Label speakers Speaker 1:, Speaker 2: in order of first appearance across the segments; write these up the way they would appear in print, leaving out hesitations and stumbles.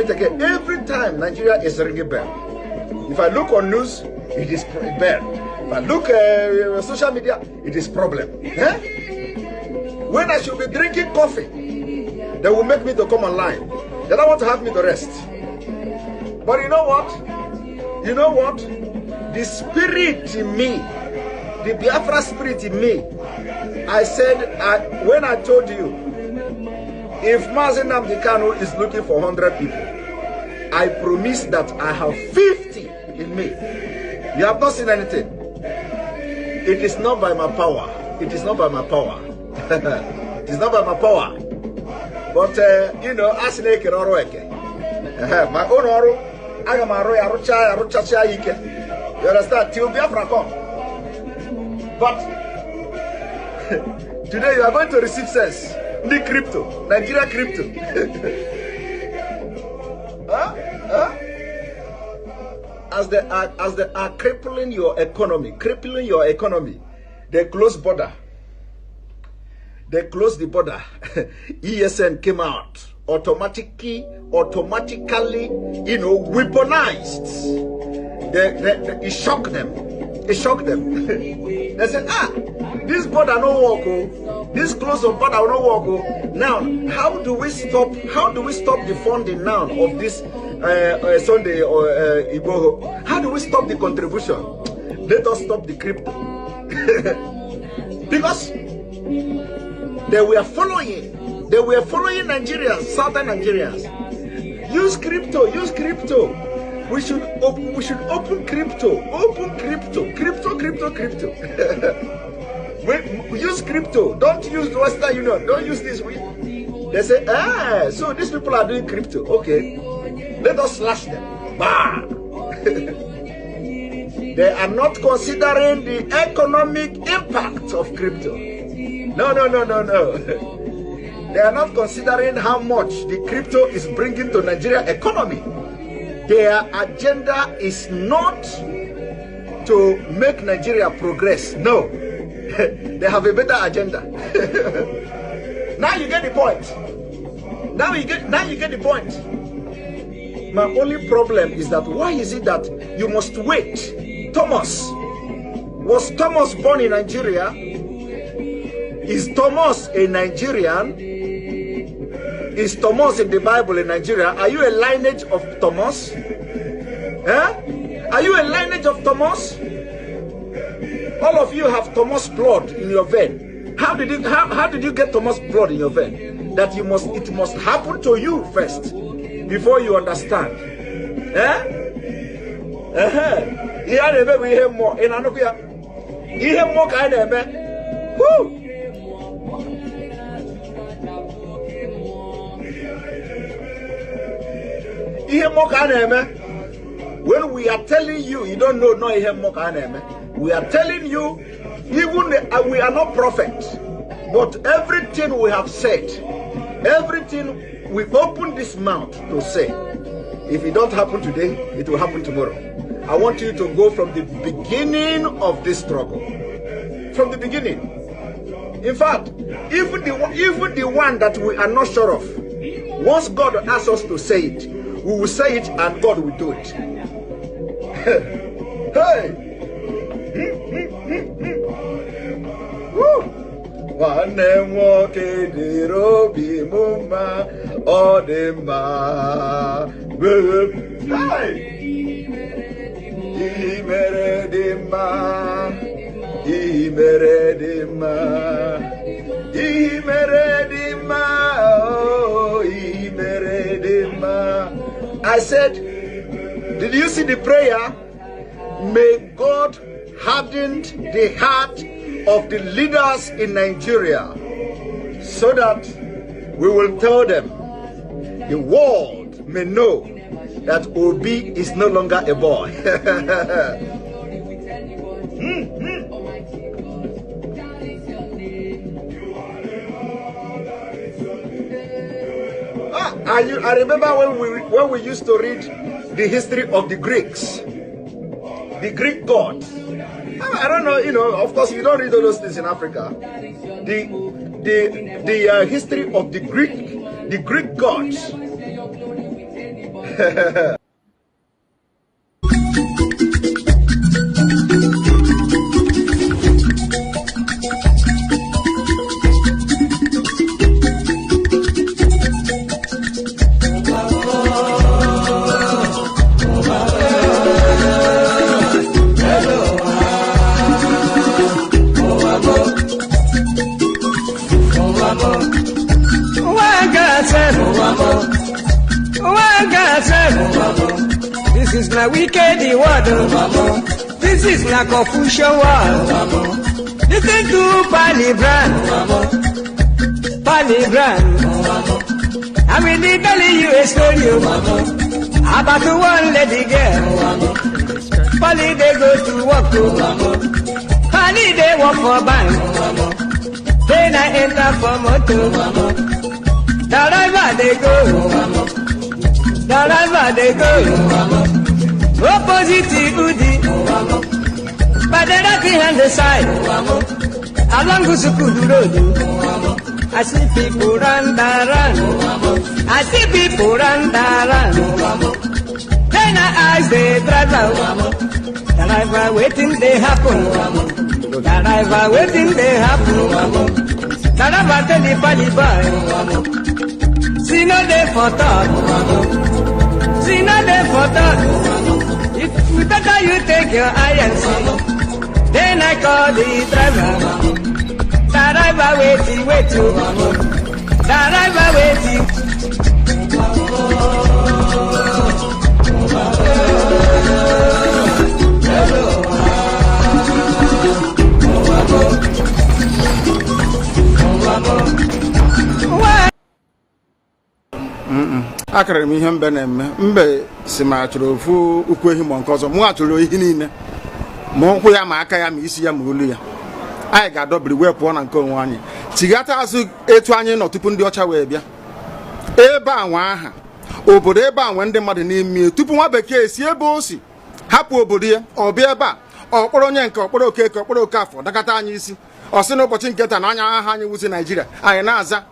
Speaker 1: it again. Every time Nigeria is ringing bell. If I look on news, it is bell. If I look social media, it is problem. Eh? When I should be drinking coffee, they will make me to come online. They don't want to have me to rest. But you know what? You know what? The spirit in me, the Biafra spirit in me, I said, when I told you, if Mazi Simon is looking for 100 people, I promise that I have 50 in me. You have not seen anything. It is not by my power. It is not by my power. It is not by my power. But, you know, as my own oro, I am a rocha. You understand? Till Biafra come. But today you are going to receive sense. The crypto, Nigeria crypto. As they are crippling your economy, they close border. They closed the border. ESN came out automatically, you know, weaponized. It shocked them. It shocked them. They said, this border no work. Oh. This close of border no work. Oh. Now, how do we stop the funding now of this Sunday or Igbo? How do we stop the contribution? Let us stop the crypto. Because they were following Nigerians, southern Nigerians. Use crypto. We should open crypto. Use crypto. Don't use the Western Union. Don't use this. They say, so these people are doing crypto. Okay, let us slash them. Bah! They are not considering the economic impact of crypto. No. They are not considering how much the crypto is bringing to Nigeria economy. Their agenda is not to make Nigeria progress. No. They have a better agenda. Now you get the point. Now you get the point. My only problem is that why is it that you must wait? Was Thomas born in Nigeria? Is Thomas a Nigerian? Is Thomas in the Bible in Nigeria? Are you a lineage of Thomas? Are you a lineage of Thomas? All of you have Thomas blood in your vein. How did you get Thomas blood in your vein? That it must happen to you first before you understand. We hear more in Anubia. You hear more kind of woo. When we are telling you, you don't know no. We are telling you, even we are not prophets, but everything we have said, everything we open this mouth to say, if it don't happen today, it will happen tomorrow. I want you to go from the beginning of this struggle, from the beginning. In fact, even the one that we are not sure of, once God asks us to say it, we will say it and God will do it. Hey! I said, did you see the prayer? May God harden the heart of the leaders in Nigeria so that we will tell them, the world may know that Obi is no longer a boy. I remember when we used to read the history of the Greeks, the Greek gods. I don't know, you know, of course you don't read all those things in Africa. The history of the Greek gods.
Speaker 2: This is not wicked word. This is not confusion word. Listen to Palibran. I'm really telling you a story about one lady girl. Pali they go to work. Pali they work for bank. Then I enter for motor. The driver they go. Opposite Udi, but the lucky hand the side. Along Gusukudu Road, I see people run. I see people run. Then I ask the driver waiting they happen. The driver waiting they happen. The driver tell the party boy, see no day for talk. See no day for talk. If better you take your eye and see. Then I call the driver. The driver waiting. The driver waiting.
Speaker 3: Akara m ihe mbe na-eme mbe si ma achọrọ ofu ukwu ehi ma nke ọzọ mụ achọrọ ihe niile ma ụkwụ ya ma aka ya ma isi ya ma olu ya anyị ga-adọbiri wee pụọ na nke onwe anyị tigata azụ etu anyị nọ tupu ndị ọcha wee bịa ebe a nwa aha obodo ebe a nwe ndị mmadụ n'ime tupu nwa bekee si ebe o si hapụ obodo ya ọ bịa ebe a ọkpọrọ onye nke ọkpọrọ okeke ọkpọrọ okafọ dakata anyị isi ọ sị n'ụbọchị nke taa na anya aha anyị wusi Naijiria anyị na-aza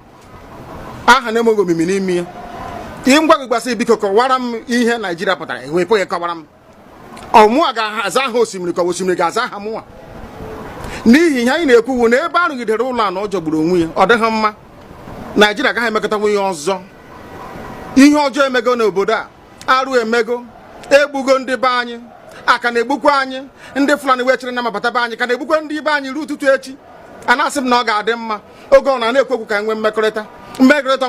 Speaker 3: aha na-enweghị omimi n'ime ya ihe ngwa gị gbasị biko kọwara m ihe Naijiria pụtara enwepụghị kọwara m ọmụa ga-aza aha osimiri ka osimiri ga-aza aha mụnwa n'ihi ihe anyị na-ekwuwu na ebe arụgidere ụlọ a na ọ jọgburu onwe ya ọ dịghị mma Naijiria agaghị emekọtanwu ihe ọzọ ihe ọjọọ emego n'obodo a arụ emego egbugo ndị be anyị aka na-egbukwa anyị ndị Fulani wee chere na mabata be anyị ka na-egbukwa ndị be anyị ruo ụtụtụ echi a na-asị m na ọ ga-adị mma oge ọ na-ekwu ka nwee mmekọrịta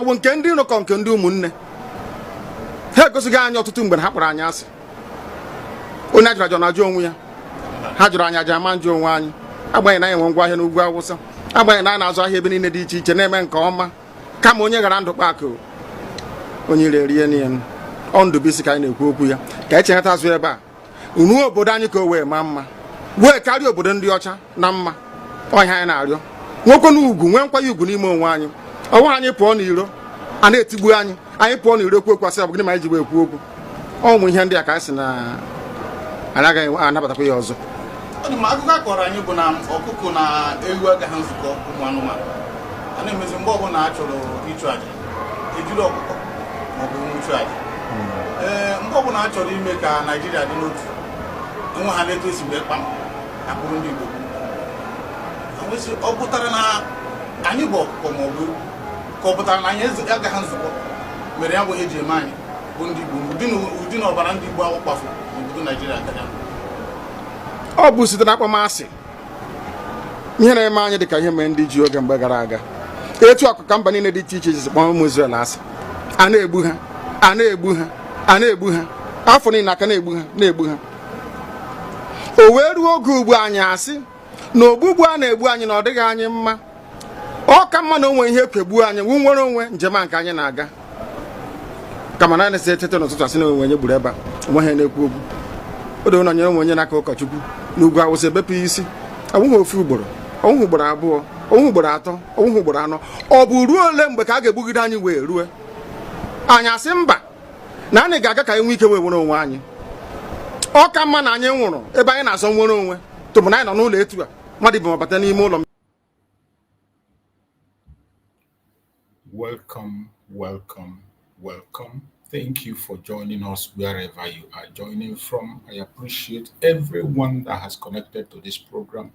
Speaker 3: bụ nke ndị nụkọ nke ndị ụmụnne ha egosighị anyị ọtụtụ mgbe ha kpọrọ anyị asị onye ajụrụ ajụ na-ajụ onwe ya ha jụrụ anyị aja ama njụ onwe anyị agbanyeghị na anyị nwe ngwa ahịa n'ugwu Awụsa agbanyeghị na anyị na-azụ ahịa ebe niile dị iche iche na-eme nke ọma kama onye gara ndụ kpakụ onye ire rie n'ihe ọ Ndụbụisi ka anyị na-ekwu okwu ya ka echehata azụ ebe a ruo obodo anyị ka o wee maa mma wee karịa obodo ndị ọcha na mma ọhịa anyị na-arịọ nwekwe na ugwu nwee nkwanye ugwu n'ime onwe anyị ọnwa anyị pụọ n'iro a na-etigbu anyị pụọ n'iro okwu okwu asị ọ bụ gịnị ma anyị ji wee ekwu okwu ọnwụ ihe ndị a ka anyị sị na anyị agaghị anabatakwa ya ọzọ.
Speaker 4: Akụkọ a kọrọ anyị bụ na ọkụkọ na ewu agaghị nzukọ ụmụ anụmanụ a na-emezi mgbe ọbụla a chọrọ ịchụ aja ejiri ọkụkọ maọbụ nwụchụ aja mgbe ọbụla a chọrọ ime ka Naijiria dị n'otu enwe ha na-eto esi wee kpam akpụrụ ndị Igbo ọ pụtara na anyị bụ ọkụkọ maọbụ ka ọ pụtara na anyị agaghị nzukọ mere ya bụ eji eme anyị bụ ndị Igbo ụdị na ọbara ndị Igbo ahụ kpafu n'obodo Naijiria gara
Speaker 3: ọ bụ site na akpọmasị ihe na-eme anyị dị ka ihe mere ndị ji oge mgbe gara aga etu akụ ka mba niile dị iche iche ji kpọọ ụmụ Izrel asị a na-egbu ha afọ niile aka na-egbu ha o wee ruo oge ugbu anyị asị na ogbugbu a na-egbu anyị na ọ dịghị anyị mma ọ ka mma na onwe ihe kwegbuo anyị wu nwere onwe njem a nke anyị na-aga kama na na-esi etete n'ụtụtụ asị na onwe onye gburu ebe a onwe ha na-ekwu okwu o doo na onye onwe onye n'aka ụkọchukwu n'ugwu Awụsa ebepụ isi ọnwụghị ofu ugboro ọnwụghị ugboro abụọ ọnwụghị ugboro atọ ọnwụghị ugboro anọ ọ bụ ruo ole mgbe ka a ga-egbugide anyị wee rue anyị asị mba na anyị ga-aga ka anyị nwee ike wee nwere onwe anyị ọ ka mma na anyị nwụrụ ebe anyị na-azọ nwere onwe tụbụ na anyị nọ n'ụlọ etu a mmadụ ibe mabata n'ime ụlọ.
Speaker 5: Welcome. Thank you for joining us wherever you are joining from. I appreciate everyone that has connected to this program.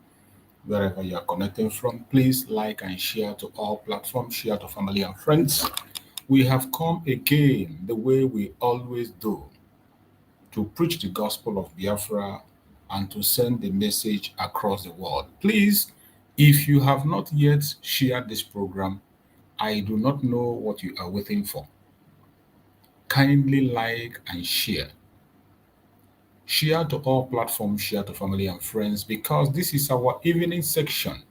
Speaker 5: Wherever you are connecting from, please like and share to all platforms, share to family and friends. We have come again the way we always do to preach the gospel of Biafra and to send the message across the world. Please, if you have not yet shared this program, I do not know what you are waiting for. Kindly like and share. Share to all platforms, share to family and friends, because this is our evening section.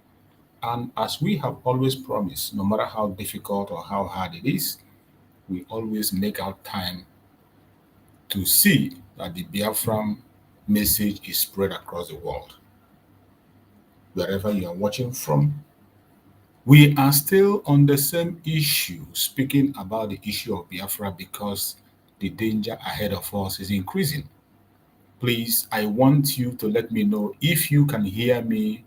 Speaker 5: And as we have always promised, no matter how difficult or how hard it is, we always make our time to see that the Biafran message is spread across the world. Wherever you are watching from, we are still on the same issue, speaking about the issue of Biafra because the danger ahead of us is increasing. Please, I want you to let me know if you can hear me.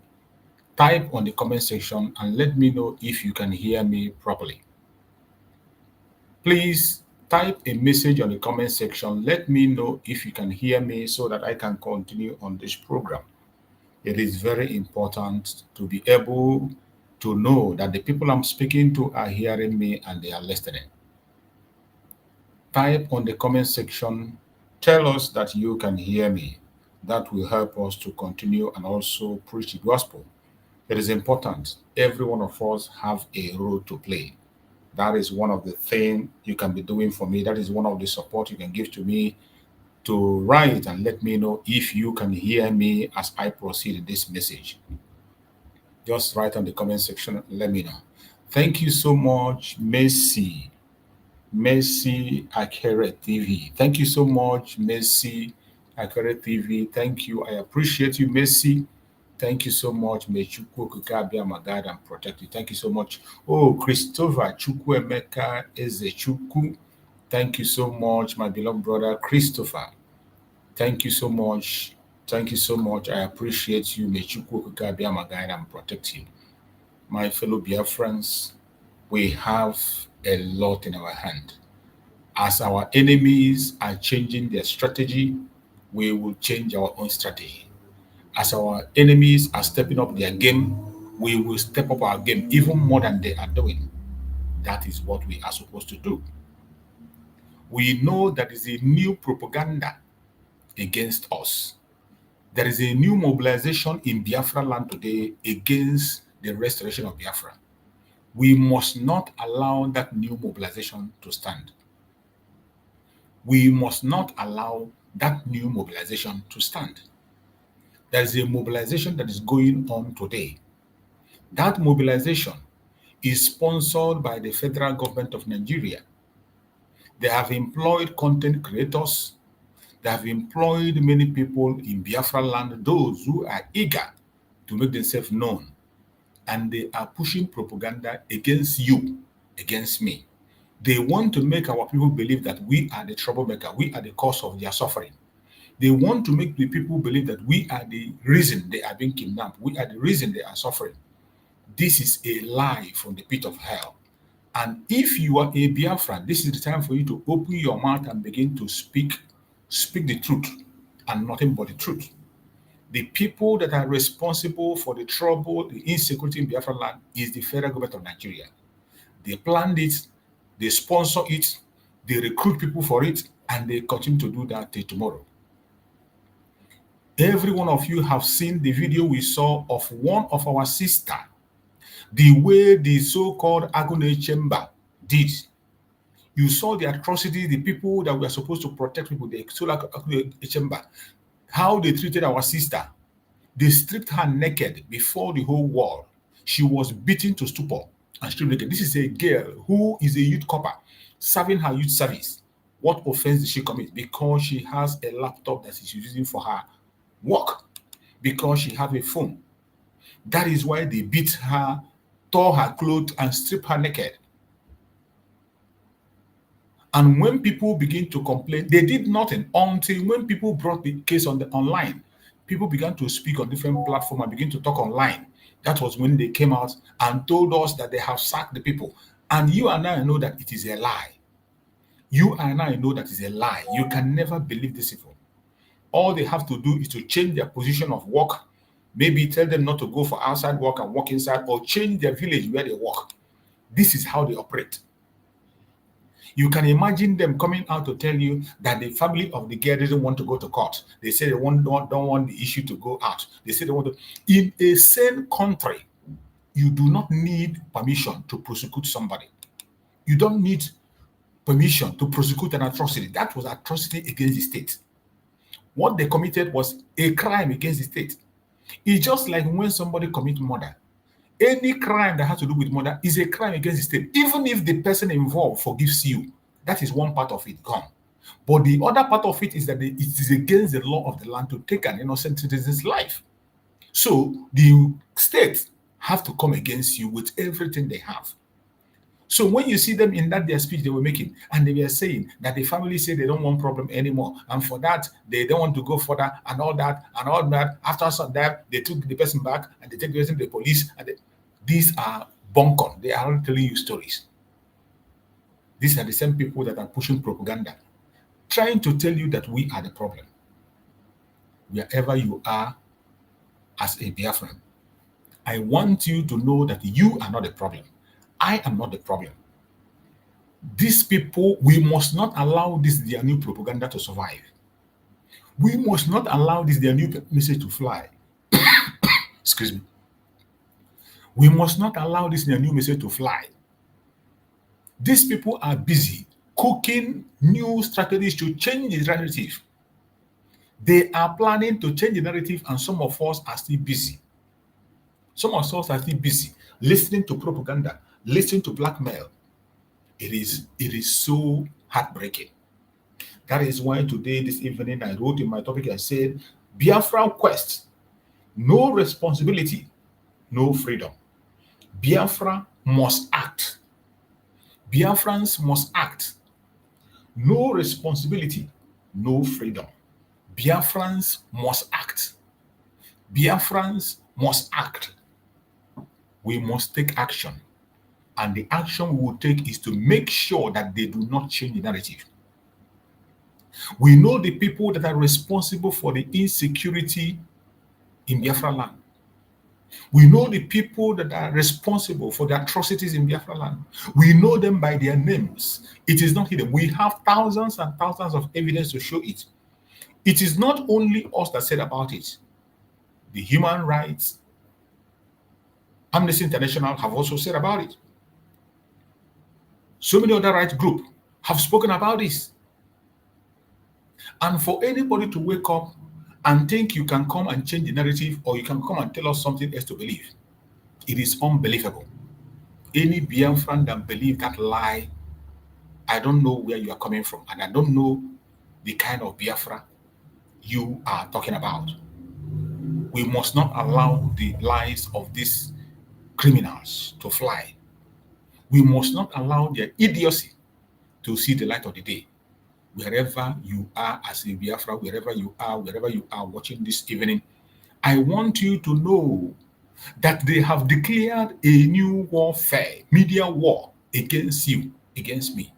Speaker 5: Type on the comment section and let me know if you can hear me properly. Please type a message on the comment section. Let me know if you can hear me so that I can continue on this program. It is very important to be able to know that the people I'm speaking to are hearing me and they are listening. Type on the comment section. Tell us that you can hear me. That will help us to continue and also preach the gospel. It is important. Every one of us have a role to play. That is one of the things you can be doing for me. That is one of the support you can give to me to write and let me know if you can hear me as I proceed in this message. Just write on the comment section and let me know. Thank you so much, Mazi Akere TV. Thank you so much, Mazi Akere TV. Thank you. I appreciate you, Mazi. Thank you so much. May Chukwu Okike my guide and protect you. Thank you so much. Oh, Christopher Chukwu Emeka Ezechukwu. Thank you so much, my beloved brother Christopher. Thank you so much. Thank you so much. I appreciate you. May Chukwu Okike my guide and protect you. My fellow Biafrans, we have a lot in our hand. As our enemies are changing their strategy, we will change our own strategy. As our enemies are stepping up their game, we will step up our game even more than they are doing. That is what we are supposed to do. We know that there is a new propaganda against us. There is a new mobilization in Biafra land today against the restoration of Biafra. We must not allow that new mobilization to stand. We must not allow that new mobilization to stand. There is a mobilization that is going on today. That mobilization is sponsored by the federal government of Nigeria. They have employed content creators. They have employed many people in Biafra land, those who are eager to make themselves known. And they are pushing propaganda against you, against me. They want to make our people believe that we are the troublemaker, we are the cause of their suffering. They want to make the people believe that we are the reason they are being kidnapped. We are the reason they are suffering. This is a lie from the pit of hell. And if you are a Biafran, this is the time for you to open your mouth and begin to speak the truth and nothing but the truth. The people that are responsible for the trouble, the insecurity in Biafran land is the federal government of Nigeria. They planned it, they sponsor it, they recruit people for it, and they continue to do that till tomorrow. Every one of you have seen the video we saw of one of our sister, the way the so-called Agone Chamber did. You saw the atrocity, the people that were supposed to protect people, the Agone Chamber, how they treated our sister. They stripped her naked before the whole world. She was beaten to stupor and stripped naked. This is a girl who is a youth copper serving her youth service. What offense did she commit? Because she has a laptop that she's using for her work, because she has a phone. That is why they beat her, tore her clothes, and stripped her naked. And when people begin to complain, they did nothing until when people brought the case on the online. People began to speak on different platforms and begin to talk online. That was when they came out and told us that they have sacked the people. And you and I know that it is a lie. You and I know that is a lie. You can never believe this evil. All they have to do is to change their position of work, maybe tell them not to go for outside work and work inside, or change their village where they work. This is how they operate. You can imagine them coming out to tell you that the family of the girl didn't want to go to court. They say they don't want the issue to go out. They say they want to. In a sane country, you do not need permission to prosecute somebody. You don't need permission to prosecute an atrocity. That was atrocity against the state. What they committed was a crime against the state. It's just like when somebody commits murder. Any crime that has to do with murder is a crime against the state. Even if the person involved forgives you, that is one part of it gone. But the other part of it is that it is against the law of the land to take an innocent citizen's life. So the state have to come against you with everything they have. So when you see them in their speech they were making, and they were saying that the family say they don't want problem anymore, and for that they don't want to go further, and all that, after some that they took the person back and they take the person to the police, and these are bunkon. They are not telling you stories. These are the same people that are pushing propaganda, trying to tell you that we are the problem. Wherever you are as a Biafran, I want you to know that you are not the problem. I am not the problem. These people, we must not allow this their new propaganda to survive. We must not allow this their new message to fly. Excuse me. We must not allow this their new message to fly. These people are busy cooking new strategies to change the narrative. They are planning to change the narrative, and some of us are still busy. Some of us are still busy listening to propaganda, listening to blackmail. It is so heartbreaking. That is why today, this evening, I wrote in my topic, I said, Biafra quest, no responsibility, no freedom. Biafra must act. Biafrans must act. No responsibility, no freedom. Biafrans must act. Biafrans must act. We must take action. And the action we will take is to make sure that they do not change the narrative. We know the people that are responsible for the insecurity in Biafra land. We know the people that are responsible for the atrocities in Biafra land. We know them by their names. It is not hidden. We have thousands and thousands of evidence to show it. It is not only us that said about it. The human rights, Amnesty International have also said about it. So many other rights groups have spoken about this. And for anybody to wake up and think you can come and change the narrative, or you can come and tell us something else to believe, it is unbelievable. Any Biafran that believe that lie, I don't know where you are coming from, and I don't know the kind of Biafra you are talking about. We must not allow the lies of these criminals to fly. We must not allow their idiocy to see the light of the day. Wherever you are as a Biafra, wherever you are watching this evening, I want you to know that they have declared a new warfare, media war against you, against me.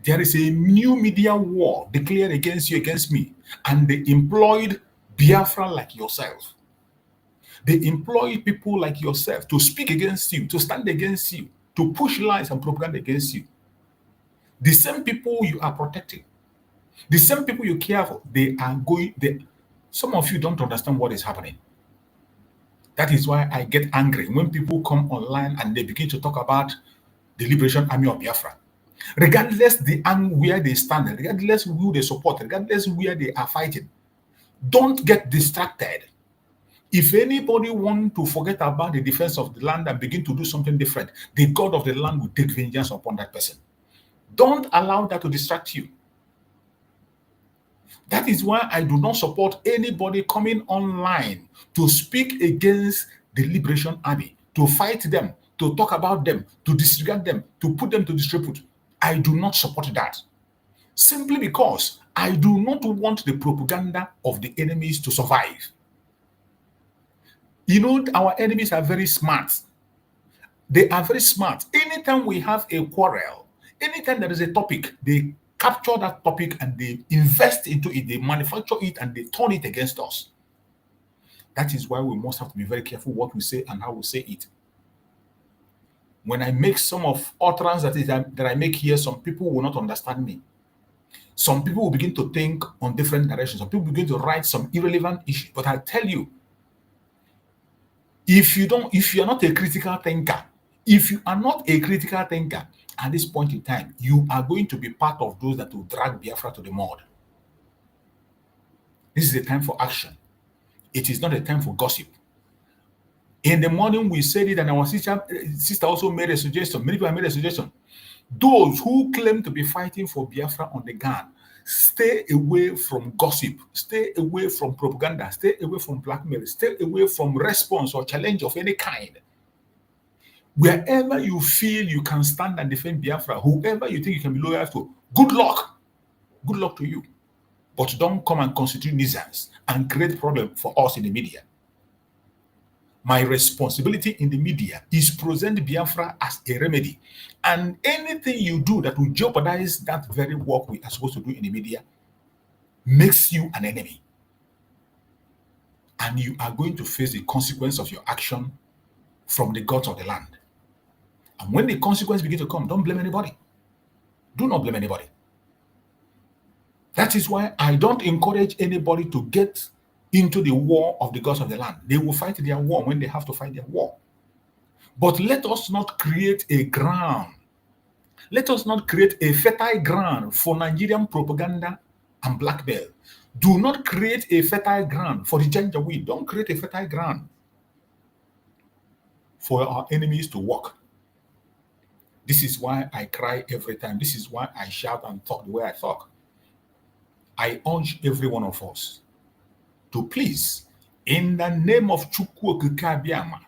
Speaker 5: There is a new media war declared against you, against me, and they employed Biafra like yourself. They employ people like yourself to speak against you, to stand against you, to push lies and propaganda against you. The same people you are protecting, the same people you care for, they are going. Some of you don't understand what is happening. That is why I get angry when people come online and they begin to talk about the Liberation Army of Biafra. Regardless where they stand, regardless who they support, regardless where they are fighting, don't get distracted. If anybody wants to forget about the defense of the land and begin to do something different, the God of the land will take vengeance upon that person. Don't allow that to distract you. That is why I do not support anybody coming online to speak against the Liberation Army, to fight them, to talk about them, to disregard them, to put them to disrepute. I do not support that. Simply because I do not want the propaganda of the enemies to survive. You know, our enemies are very smart. They are very smart. Anytime we have a quarrel, Anytime there is a topic, they capture that topic and they invest into it, they manufacture it and they turn it against us. That is why we must have to be very careful what we say and how we say it. When I make some of utterance that I make here, some people will not understand me. Some people will begin to think on different directions. Some people begin to write some irrelevant issues. But I tell you, if you are not a critical thinker, at this point in time, you are going to be part of those that will drag Biafra to the mud. This is a time for action. It is not a time for gossip. In the morning, we said it, and our sister also made a suggestion. Many people have made a suggestion. Those who claim to be fighting for Biafra on the ground, stay away from gossip, stay away from propaganda, stay away from blackmail, stay away from response or challenge of any kind. Wherever you feel you can stand and defend Biafra, whoever you think you can be loyal to, good luck. Good luck to you. But don't come and constitute nuisance and create problem for us in the media. My responsibility in the media is present Biafra as a remedy. And anything you do that will jeopardize that very work we are supposed to do in the media makes you an enemy. And you are going to face the consequence of your action from the gods of the land. And when the consequence begin to come, don't blame anybody. Do not blame anybody. That is why I don't encourage anybody to get into the war of the gods of the land. They will fight their war when they have to fight their war. But let us not create a ground. Let us not create a fertile ground for Nigerian propaganda and blackmail. Do not create a fertile ground for the Janjaweed. Don't create a fertile ground for our enemies to work. This is why I cry every time. This is why I shout and talk the way I talk. I urge every one of us to please, in the name of Chukwu Okike Abiama,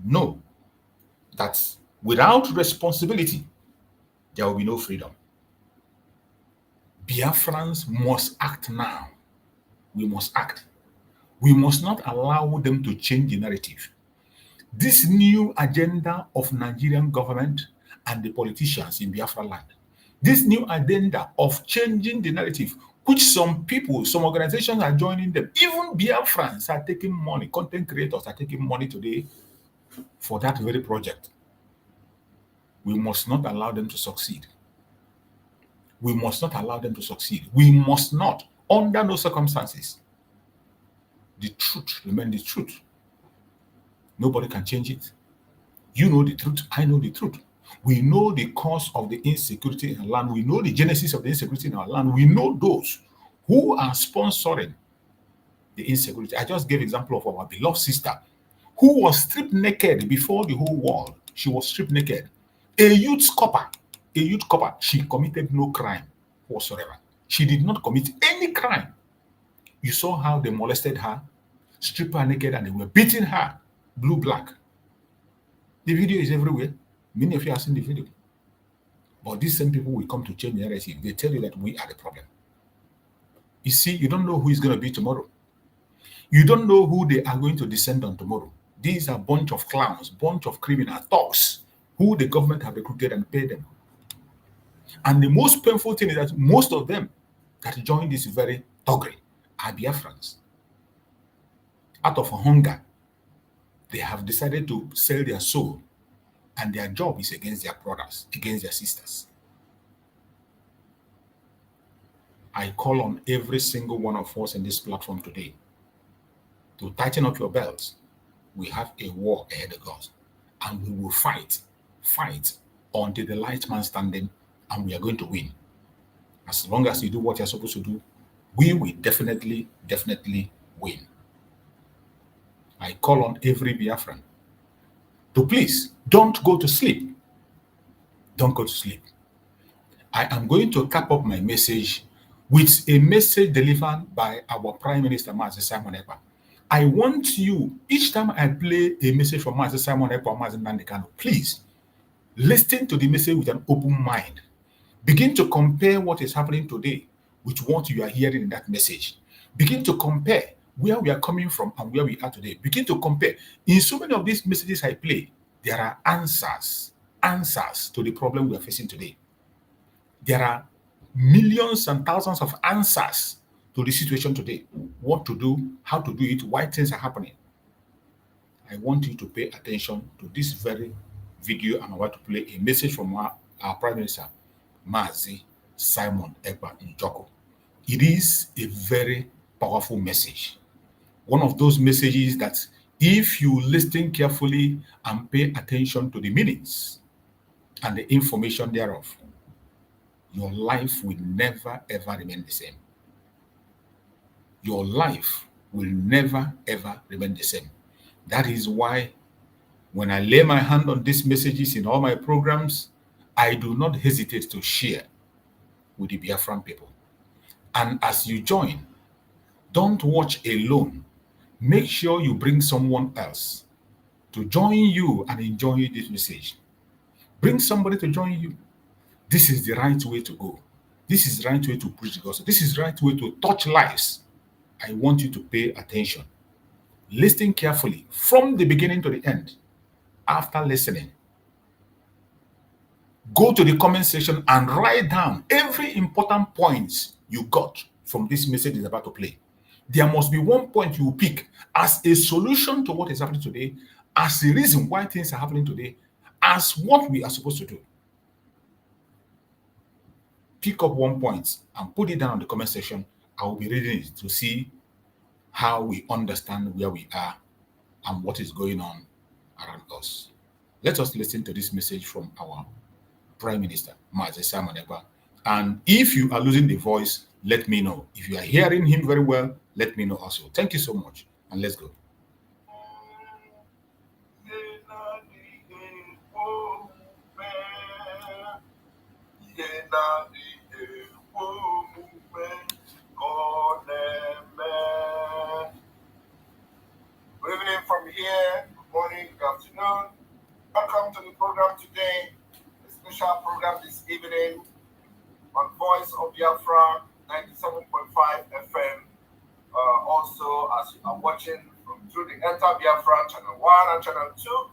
Speaker 5: know that without responsibility, there will be no freedom. Biafrans must act now. We must act. We must not allow them to change the narrative. This new agenda of Nigerian government and the politicians in Biafra land, this new agenda of changing the narrative, which some people, some organizations are joining them. Even Biafrans are taking money, content creators are taking money today for that very project. We must not allow them to succeed. We must not allow them to succeed. We must not, under no circumstances. The truth remain the truth. Nobody can change it. You know the truth. I know the truth. We know the cause of the insecurity in our land. We know the genesis of the insecurity in our land. We know those who are sponsoring the insecurity. I just gave example of our beloved sister who was stripped naked before the whole world. She was stripped naked. A youth copper. She committed no crime whatsoever. She did not commit any crime. You saw how they molested her, stripped her naked, and they were beating her blue black. The video is everywhere. Many of you have seen the video. But these same people will come to change the narrative. They tell you that we are the problem. You see, you don't know who is going to be tomorrow. You don't know who they are going to descend on tomorrow. These are a bunch of clowns, bunch of criminal thugs who the government have recruited and paid them. And the most painful thing is that most of them that join this very thuggery are Biafrans. Out of hunger, they have decided to sell their soul, and their job is against their brothers, against their sisters. I call on every single one of us in this platform today to tighten up your belts. We have a war ahead of us, and we will fight until the light man standing, and we are going to win. As long as you do what you're supposed to do, we will definitely win. I call on every Biafran to please don't go to sleep. Don't go to sleep. I am going to cap up my message with a message delivered by our Prime Minister, Mazi Simon Ekpa. I want you, each time I play a message from Mazi Simon Ekpa or Mazi Nandekano, please listen to the message with an open mind. Begin to compare what is happening today with what you are hearing in that message. Begin to compare where we are coming from and where we are today. Begin to compare. In so many of these messages I play, there are answers answers to the problem we are facing today. There are millions and thousands of answers to the situation today. What to do, how to do it, why things are happening. I want you to pay attention to this very video. I'm about to play a message from our Prime Minister, Mazi Simon Ekpa Njoko. It is a very powerful message. One of those messages that if you listen carefully and pay attention to the meanings and the information thereof, your life will never ever remain the same. Your life will never ever remain the same. That is why when I lay my hand on these messages in all my programs, I do not hesitate to share with the Biafran people. And as you join, don't watch alone. Make sure you bring someone else to join you and enjoy this message. Bring somebody to join you. This is the right way to go. This is the right way to preach the gospel. This is the right way to touch lives. I want you to pay attention. Listen carefully from the beginning to the end. After listening, go to the comment section and write down every important point you got from this message is about to play. There must be one point you will pick as a solution to what is happening today, as a reason why things are happening today, as what we are supposed to do. Pick up one point and put it down in the comment section. I will be reading it to see how we understand where we are and what is going on around us. Let us listen to this message from our Prime Minister, Mazi Simon Ekpa. And if you are losing the voice, let me know. If you are hearing him very well, let me know also. Thank you so much. And let's go.
Speaker 1: Good evening from here. Good morning, good afternoon. Welcome to the program today. A special program this evening on Voice of Biafra 97.5 FM. Also, as you are watching through the Enter Biafra channel 1 and channel 2,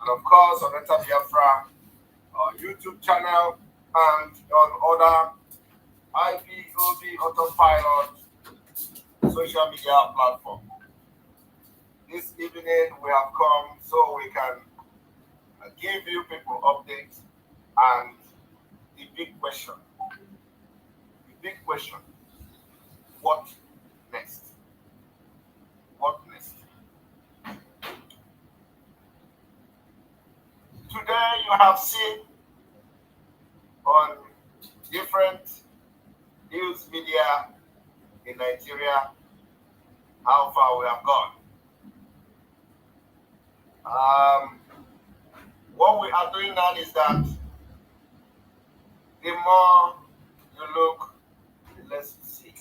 Speaker 1: and of course on Enter Biafra YouTube channel and on other IPOB autopilot social media platform. This evening we have come so we can give you people updates and the big question. The big question. What next? What next? Today you have seen on different news media in Nigeria how far we have gone. What we are doing now is that the more you look, the less you see.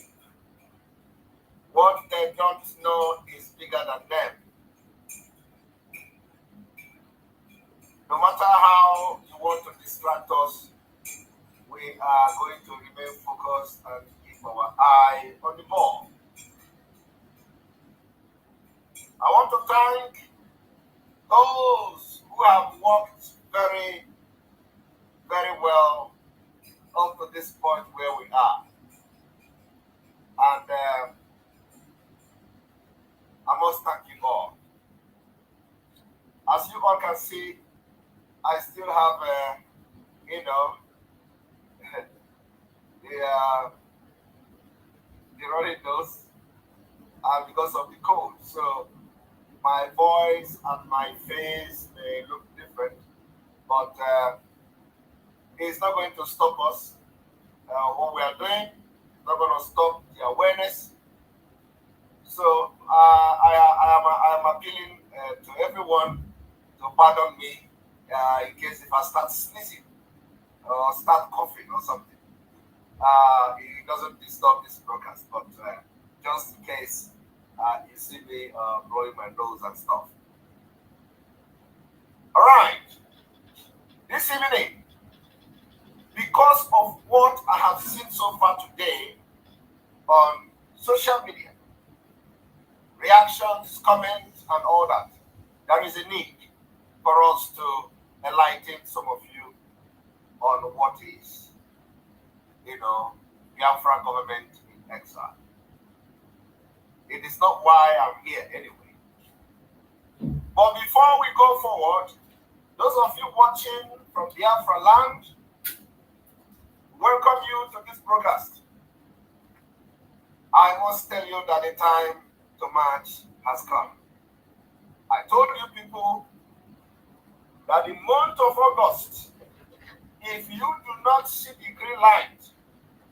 Speaker 1: What they don't know is bigger than them. No matter how you want to distract us, we are going to remain focused and keep our eye on the ball. I want to thank those who have worked very, very well up to this point where we are. And I must thank you all. As you all can see, I still have, the running nose, and because of the cold. So my voice and my face may look different, but it's not going to stop us. What we are doing is not going to stop the awareness. So I am appealing to everyone to pardon me in case if I start sneezing or start coughing or something. It doesn't disturb this broadcast, but just in case you see me blowing my nose and stuff. All right. This evening, because of what I have seen so far today on social media, reactions, comments, and all that, there is a need for us to
Speaker 6: enlighten some of you on what is, Biafra government in exile. It is not why I'm here anyway. But before we go forward, those of you watching from Biafra land, welcome you to this broadcast. I must tell you that the time to march has come. I told you people that the month of August, if you do not see the green light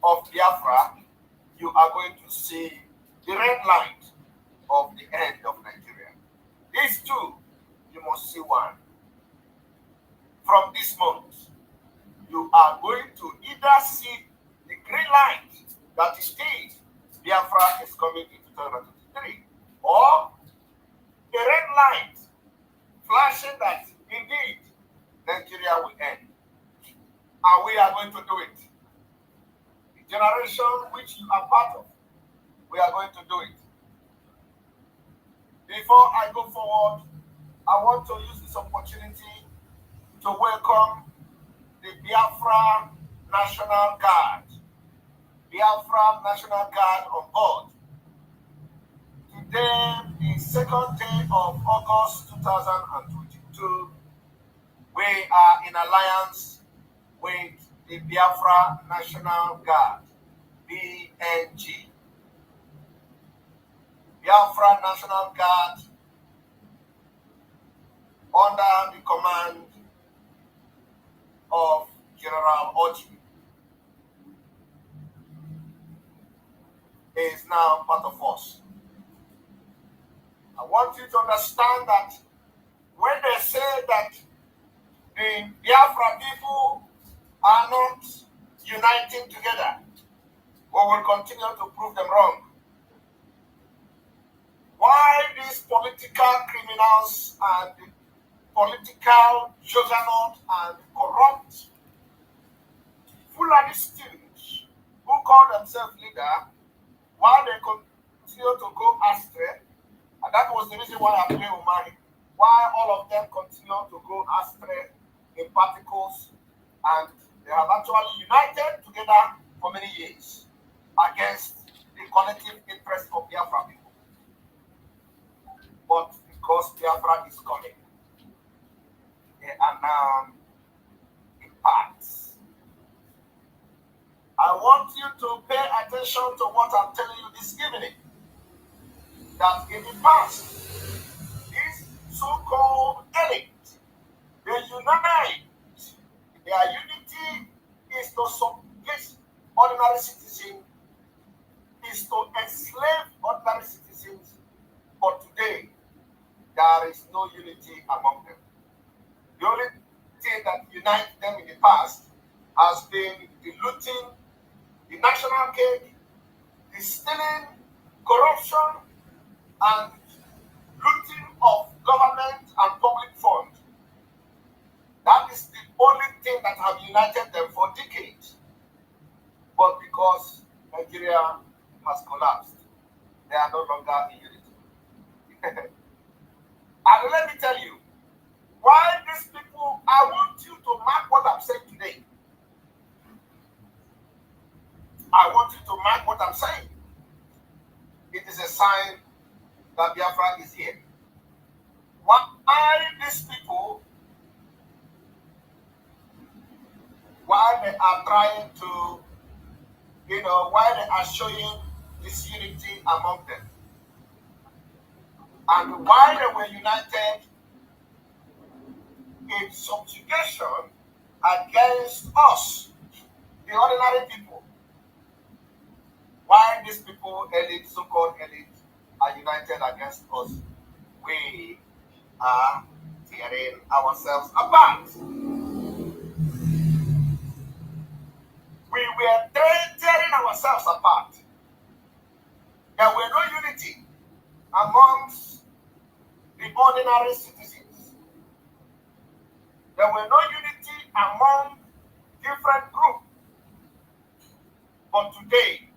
Speaker 6: of Biafra, you are going to see the red light of the end of Nigeria. These two, you must see one. From this month, you are going to either see the green light that indeed Biafra is coming in 2023, or the red light flashing that indeed Nigeria will end. And we are going to do it. The generation which you are part of, we are going to do it. Before I go forward, I want to use this opportunity to welcome the Biafra National Guard. Biafra National Guard on board. Today, the second day of August 2022, we are in alliance with the Biafra National Guard, BNG. Biafra National Guard, under the command of General Oji, is now part of us. I want you to understand that when they say that the Biafra people are not uniting together, we will continue to prove them wrong. Why these political criminals and political juggernaut and corrupt Fulani students who call themselves leader, why they continue to go astray, and that was the reason why I play Umani, why all of them continue to go astray in particles, and they have actually united together for many years against the collective interest of Biafra people. But because Biafra is coming, they are now in parts. I want you to pay attention to what I'm telling you this evening. That in the past, this so-called elite, they unite. Their unity is to subject ordinary citizens, is to enslave ordinary citizens. But today, there is no unity among them. The only thing that unites them in the past has been the looting, the national cake, the stealing, corruption, and looting of government and public funds. That is the only thing that have united them for decades. But because Nigeria has collapsed, they are no longer in unity. And let me tell you, why these people, I want you to mark what I'm saying today. I want you to mark what I'm saying. It is a sign that Biafra is here. Why these people, why they are trying to, why they are showing this unity among them. And why they were united in subjugation against us, the ordinary people. Why these people, elite, so-called elite, are united against us. We are tearing ourselves apart. We were tearing ourselves apart. There were no unity amongst the ordinary citizens. There were no unity among different groups. But today,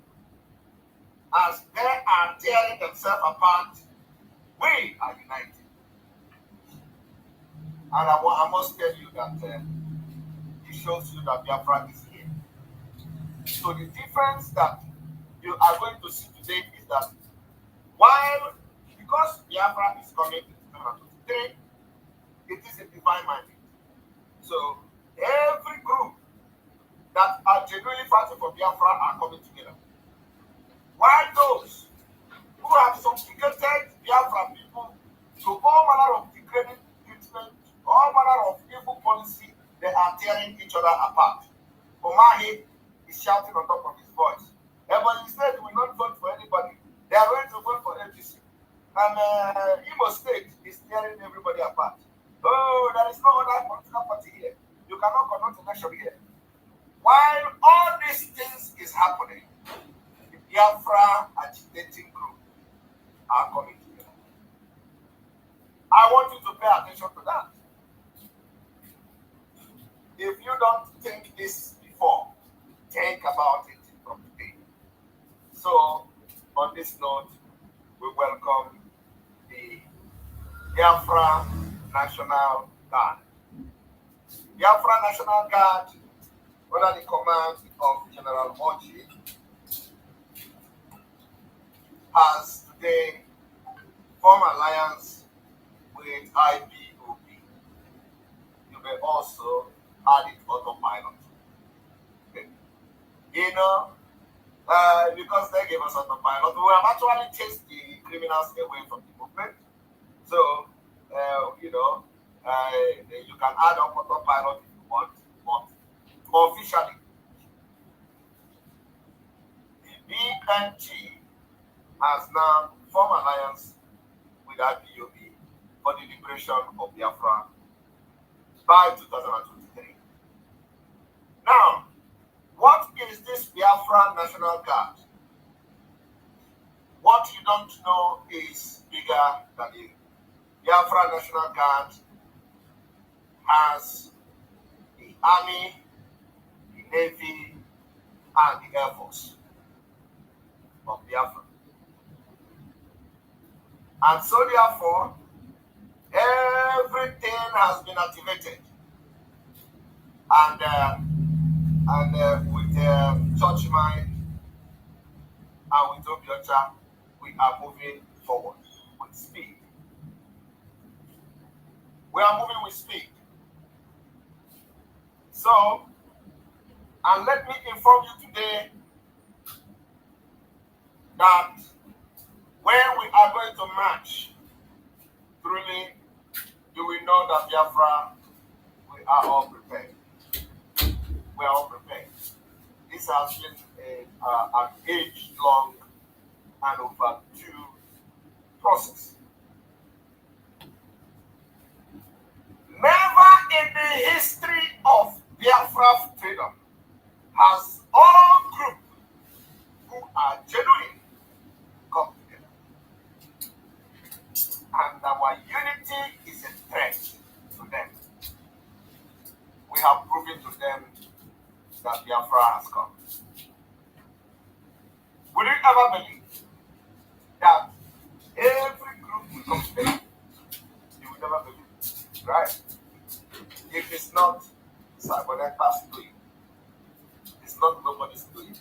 Speaker 6: as they are tearing themselves apart, we are united. And I must tell you that it shows you that Biafra is here. So the difference that you are going to see today is that while, because Biafra is coming in 2023, it is a divine mandate. So every group that are genuinely fighting for Biafra are coming together. While those who have subjugated Biafra people to all manner of degrading treatment, all manner of evil policy, they are tearing each other apart. Omahi is shouting on top of his voice. Everybody said we will not vote for anybody. They are going to vote for APC. And Imo State is tearing everybody apart. Oh, there is no other political party here. You cannot conduct election here. While all these things is happening, the Biafra agitating group are coming together. I want you to pay attention to that. If you don't think this before, think about it from today. So, on this note, we welcome the Biafra National Guard. Biafra National Guard, under the command of General Moji, has today formed alliance with IPOB. You may also add it autopilot. Okay. You know, because they gave us autopilot, we have actually chased the criminals away from the movement. So, you know, you can add up autopilot if you want, but officially, the BNG has now formed alliance with IPOB for the liberation of Biafra by 2023. Now, what is this Biafra National Guard? What you don't know is bigger than you. Biafra National Guard has the Army, the Navy, and the Air Force of Biafra. And so therefore, everything has been activated. And with Church Mind and with Obiocha, we are moving forward with speed. We are moving with speed. So, and let me inform you today that when we are going to march, truly, you will know that Biafra, we are all prepared. We are all prepared. This has been an age-long and overdue process. Never in the history of Biafra Freedom has all groups who are genuine come together. And our unity is a threat to them. We have proven to them that Biafra has come. Would you ever believe that every group will come together? You will never believe it, right? If it's not Cybernetta's doing, it's not nobody's doing.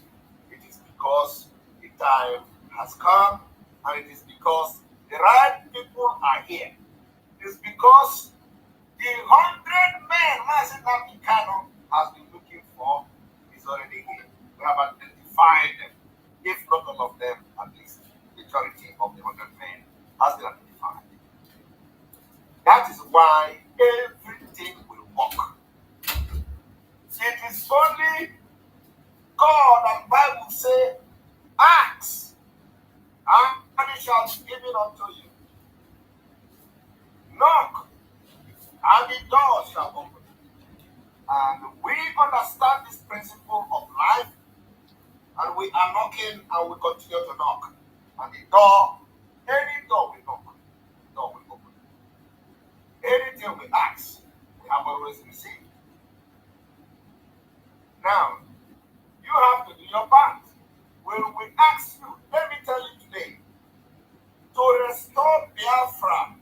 Speaker 6: It is because the time has come, and it is because the right people are here. It is because the 100 men Mazi Simon Ekpa has been looking for is already here. We have identified them. If not all of them, at least the majority of the 100 men has been identified. That is why everything will work. It is only God and Bible say, ask, and it shall be given unto you. Knock, and the door shall open. And we understand this principle of life, and we are knocking, and we continue to knock. And the door, any door we knock, the door will open. Anything we ask, we have always received. Now, you have to do your part. When we ask you, let me tell you today, to restore Biafra,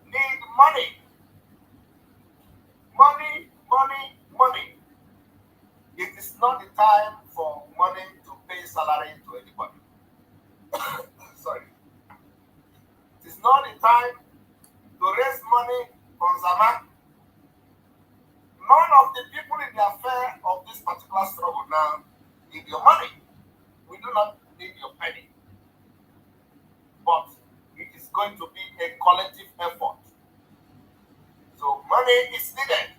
Speaker 6: need money, not the time for money to pay salary to anybody. Sorry. It is not the time to raise money on Zama. None of the people in the affair of this particular struggle now need your money. We do not need your penny. But it is going to be a collective effort. So money is needed.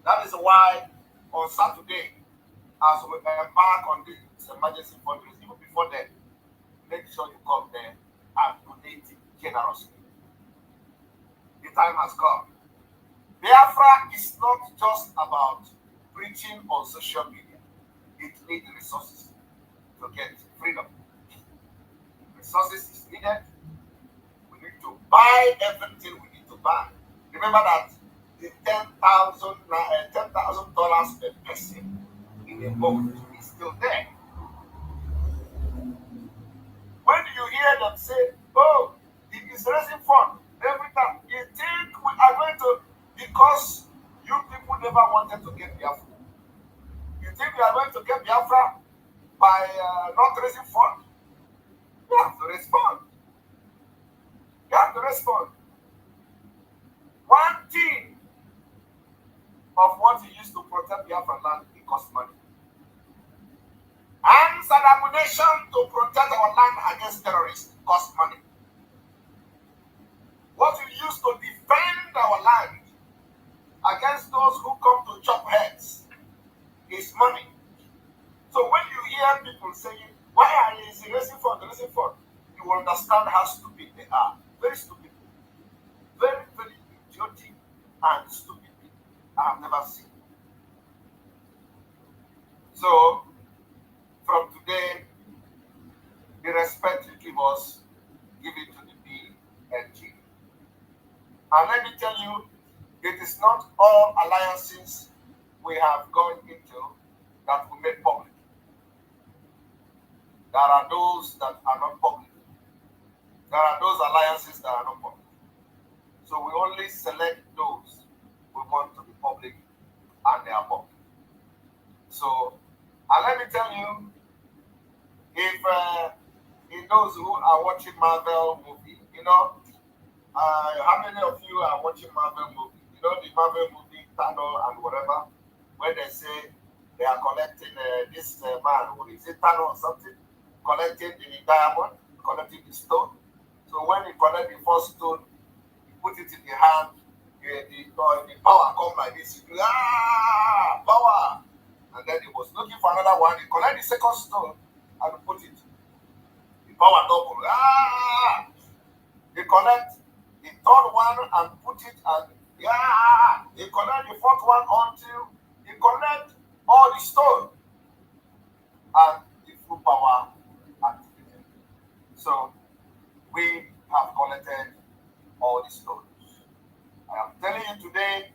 Speaker 6: That is why on Saturday, as we embark on this emergency fundraising, even before then, make sure you come there and donate generously. The time has come. Biafra is not just about preaching on social media. It needs resources to get freedom. Resources is needed. We need to buy everything we need to buy. Remember that the $10,000 per person in a month is still there. When you hear them say, oh, it is raising fund every time, you think we are going to, because you people never wanted to get Biafra. You think we are going to get Biafra by not raising fund? You have to respond. You have to respond. One thing of what you used to protect Biafra land, it costs money. Arms and ammunition to protect our land against terrorists costs money. What we use to defend our land against those who come to chop heads is money. So when you hear people saying, why are you raising fund, you will understand how stupid they are. Very stupid. Very, very idiotic and stupid people I have never seen. So, from today, the respect you give us, give it to the BNG. And let me tell you, it is not all alliances we have gone into that we made public. There are those that are not public. There are those alliances that are not public. So we only select those we want to be public and they are public. So, and let me tell you, if those who are watching Marvel movie, how many of you are watching Marvel movie? You know the Marvel movie, Thanos and whatever, where they say they are collecting this man, or is it Thanos or something, collecting the diamond, collecting the stone. So when he collect the first stone, he put it in the hand, the power come like this. He power! And then he was looking for another one. He collect the second stone and put it. The power double. He collect the third one and put it, and he collect the fourth one until he collect all the stone and the full power activated. So we have collected all the stones. I am telling you today,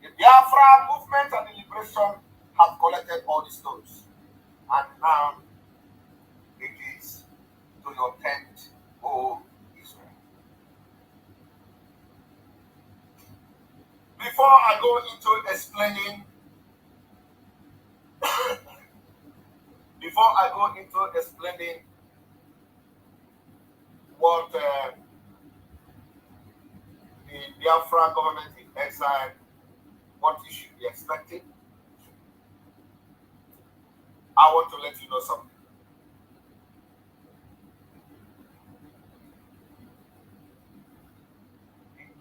Speaker 6: the Biafra movement and the liberation have collected all the stones. And now it is to your tent, O Israel. Before I go into explaining, what the Biafra government in exile, what you should be expecting, I want to let you know something.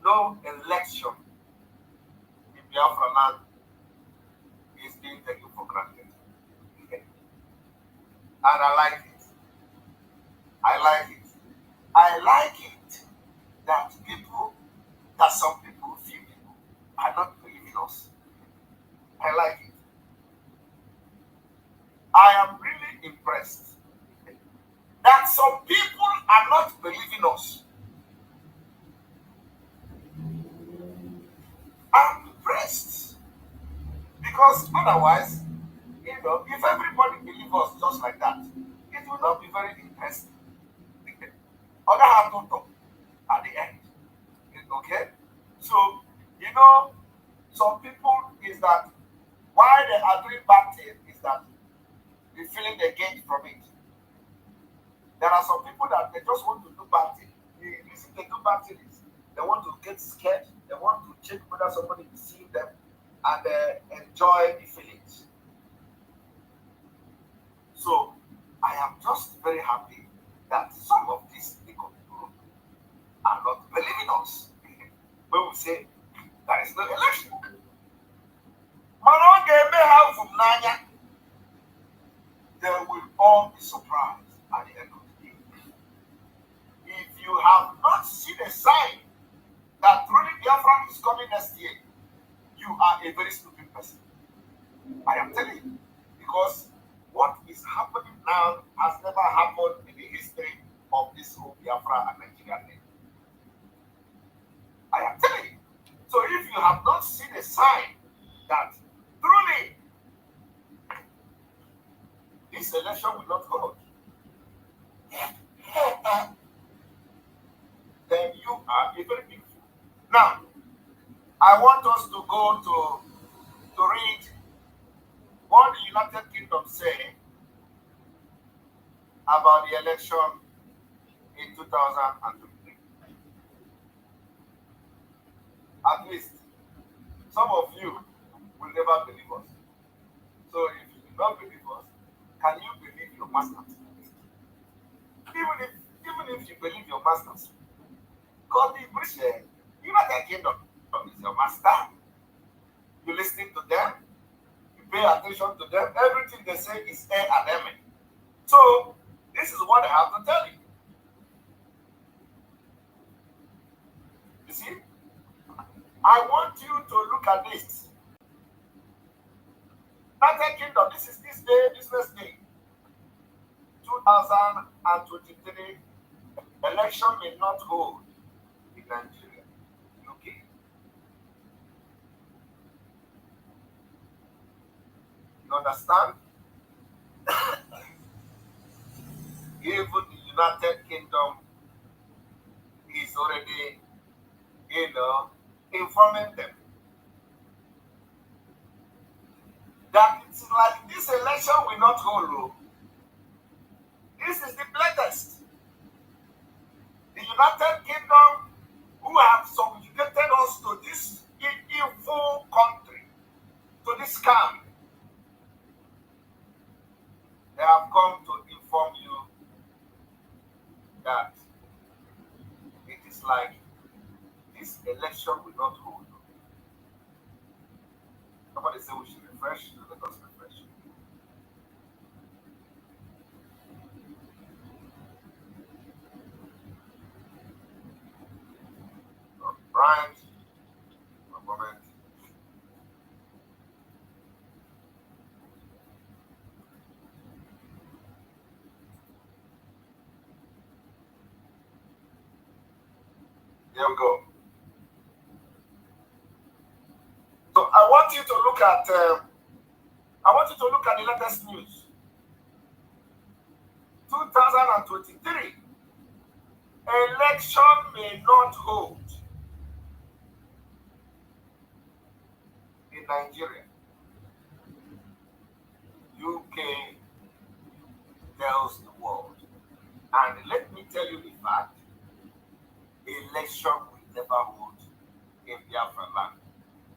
Speaker 6: No election in Biafra land is being taken for granted. And I like it. I like it that some people feel are not believing us. I like it. I am really impressed that some people are not believing us. I'm impressed because otherwise, if everybody believes us just like that, it will not be very interesting. Other hand don't talk at the end. Okay? So, some people is that why why they are doing bad things is that they're feeling the gain from it. There are some people that they just want to do bad things. The reason they do bad things, they want to get scared. They want to check whether somebody is seeing them and enjoy the feelings. So I am just very happy that some of these people are not believing us when we say there is no election. They will all be surprised at the end of the day. If you have not seen a sign that truly Biafra is coming next year, you are a very stupid person. I am telling you, because what is happening now has never happened in the history of this whole Biafra and Nigeria thing. I am telling you. So if you have not seen a sign that truly this election will not hold, then you are a very big fool. Now, I want us to go to read what the United Kingdom say about the election in 2023. At least some of you will never believe us. So if you do not believe us, can you believe your masters? Even if you believe your masters, because the British, United Kingdom is your master. You listening to them, you pay attention to them, everything they say is A and M. So this is what I have to tell you. You see, I want you to look at this. United Kingdom, this is this day, business day. 2023 election may not hold in Nigeria, UK. You understand? Even the United Kingdom is already, informing them that it's like this election will not hold. This is the latest. The United Kingdom, who have subjugated us to this evil country, to this scam, they have come to inform you that it is like this election will not hold. Somebody say we should refresh, let us refresh. Right. One moment. Here we go. So I want you to look at the latest news. 2023 election may not hold in Nigeria. UK tells the world. And let me tell you the fact, election will never hold in Biafra land.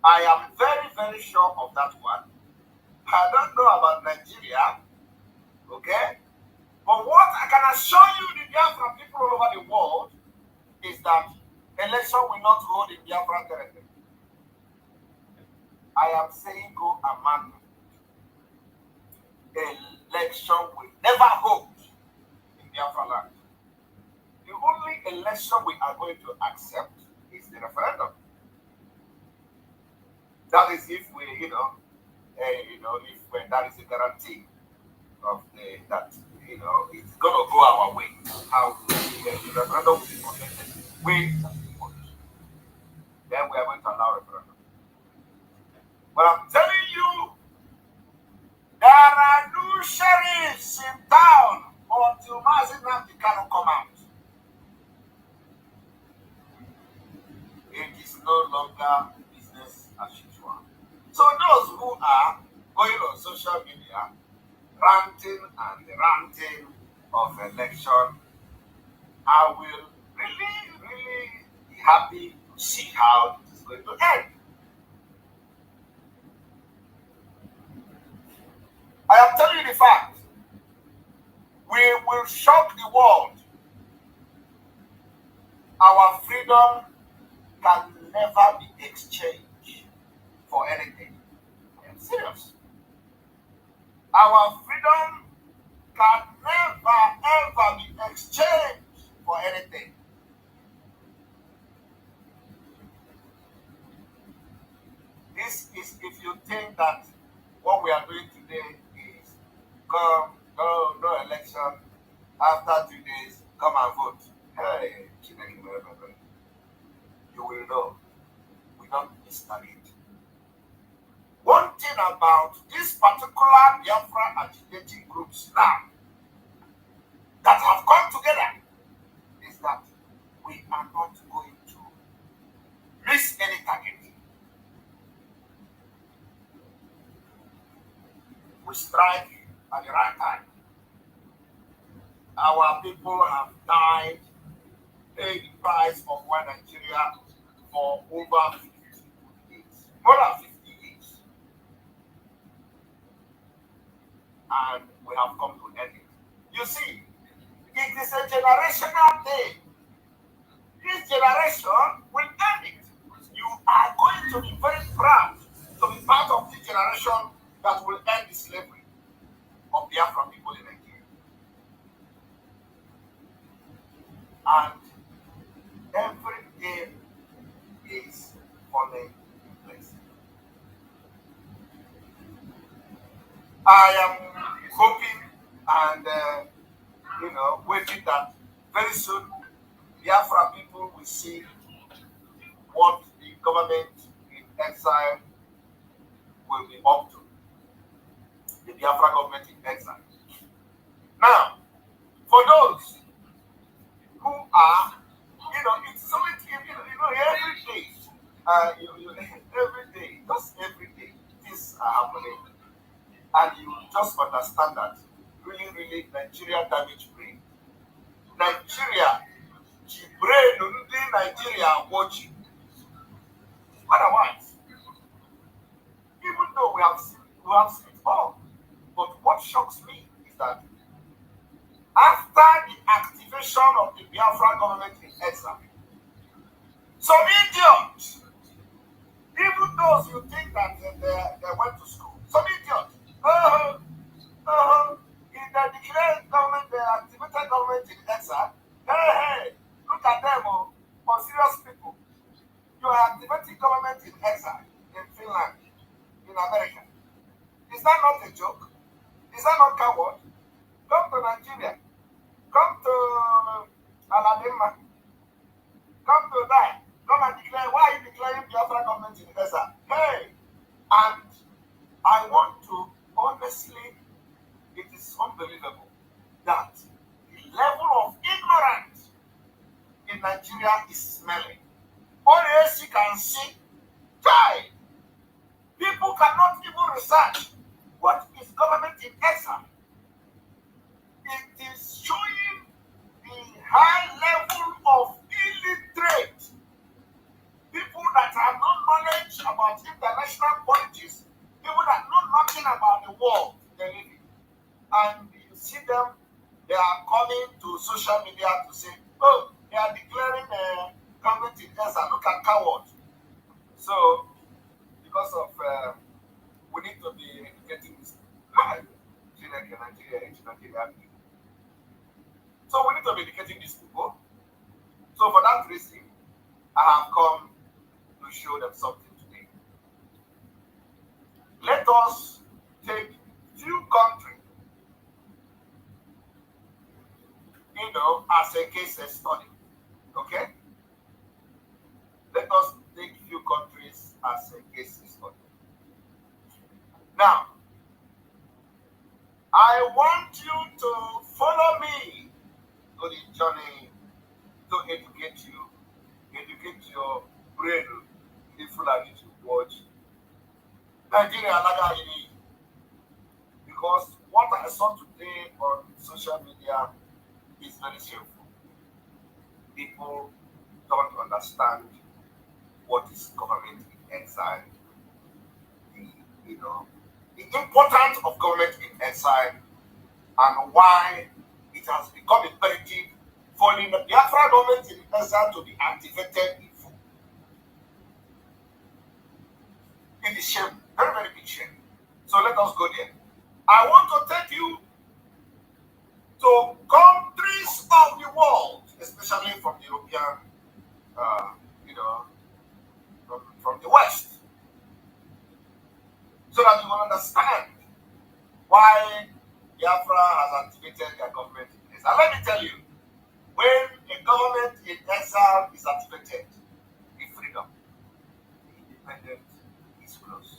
Speaker 6: I am very, very sure of that one. I don't know about Nigeria, okay? But what I can assure you, the Biafra people all over the world, is that election will not hold in Biafra territory. I am saying go and mark it. Election will never hold in Biafra land. The only election we are going to accept is the referendum. That is if we, if when that is a guarantee of that, it's gonna go our way. How the referendum will be conducted way then we are going to allow referendum. But I'm telling you, there are new sheriffs in town until Mazi Simon Ekpa come out. It is no longer business as usual. So those who are going on social media, ranting and ranting of election, I will really be happy to see how it is going to end. I am telling you the fact. We will shock the world. Our freedom can never be exchanged for anything. I am serious. Our freedom can ever be exchanged for anything. This is if you think that what we are doing today is go no election, after 2 days, come and vote. Hey, you will know. We don't understand it. One thing about this particular Biafra agitating groups now that have come together is that we are not going to miss any target. We strike at the right time. Our people have died, paid the price of one Nigeria for over 50 years, more than 50 years. And we have come to end it. You see, it is a generational thing. This generation will end it. You are going to be very proud to be part of this generation that will end the slavery of Biafra people in Nigeria. And every day is falling in place. I am hoping and waiting that very soon Biafra people will see what the government in exile will be up to. The Biafra government in exile. Now, for those who are, it's only every day, every day, just every day, things are happening, and you just understand that really, Nigeria damage brain. Nigeria, Nigeria watching. Otherwise, even though we have seen it all, but what shocks me is that after the activation of the Biafra government in exile, some idiots, even those you think that they went to school, some idiots, in the declared government, the activated government in exile, hey, look at them, serious people. You are activating government in exile in Finland, in America. Is that not a joke? Is that not coward? Come to Nigeria. Come to Alabama. Come to that. Come and declare. Why are you declaring Biafra government in exile? Hey! And I want to, honestly, it is unbelievable that the level of ignorance in Nigeria is smelling. Only as you can see, people cannot even research what is government in exile. It is showing the high level of illiterate people that have no knowledge about international politics, people that know nothing about the world they live in. And you see them, they are coming to social media to say, oh, they are declaring government in exile. Look at coward. So, because of, we need to be educating this. So we need to be educating these people. So for that reason, I have come to show them something today. Let us take few countries, as a case study. Okay? Let us take few countries as a case study. Now, I want you to follow me to the journey to educate your brain, the Fulani to watch. Nigeria, I saw today on social media is very shameful. People don't understand what is government in exile. The importance of government in exile and why it has become imperative for the Biafra government in exile to be activated in full. It is shame, very, very big shame. So let us go there. I want to take you to countries of the world, especially from the European, from the West, so that you will understand why Biafra has activated their government in exile. Let me tell you, when a government in exile is activated, the freedom, the independence is close.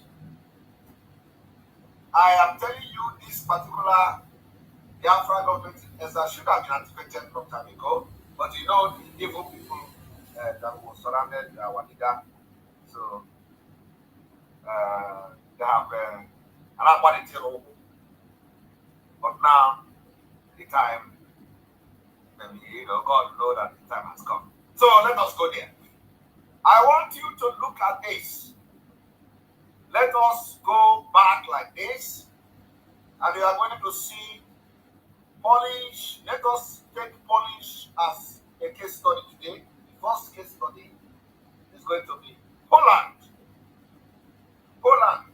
Speaker 6: I am telling you this particular Biafra government in exile should have been activated from time ago, but the evil people that were surrounded our leader, so they have but now the time, God knows that the time has come. So let us go there. I want you to look at this. Let us go back like this, and we are going to see Polish. Let us take Polish as a case study today. The first case study is going to be Poland. Poland.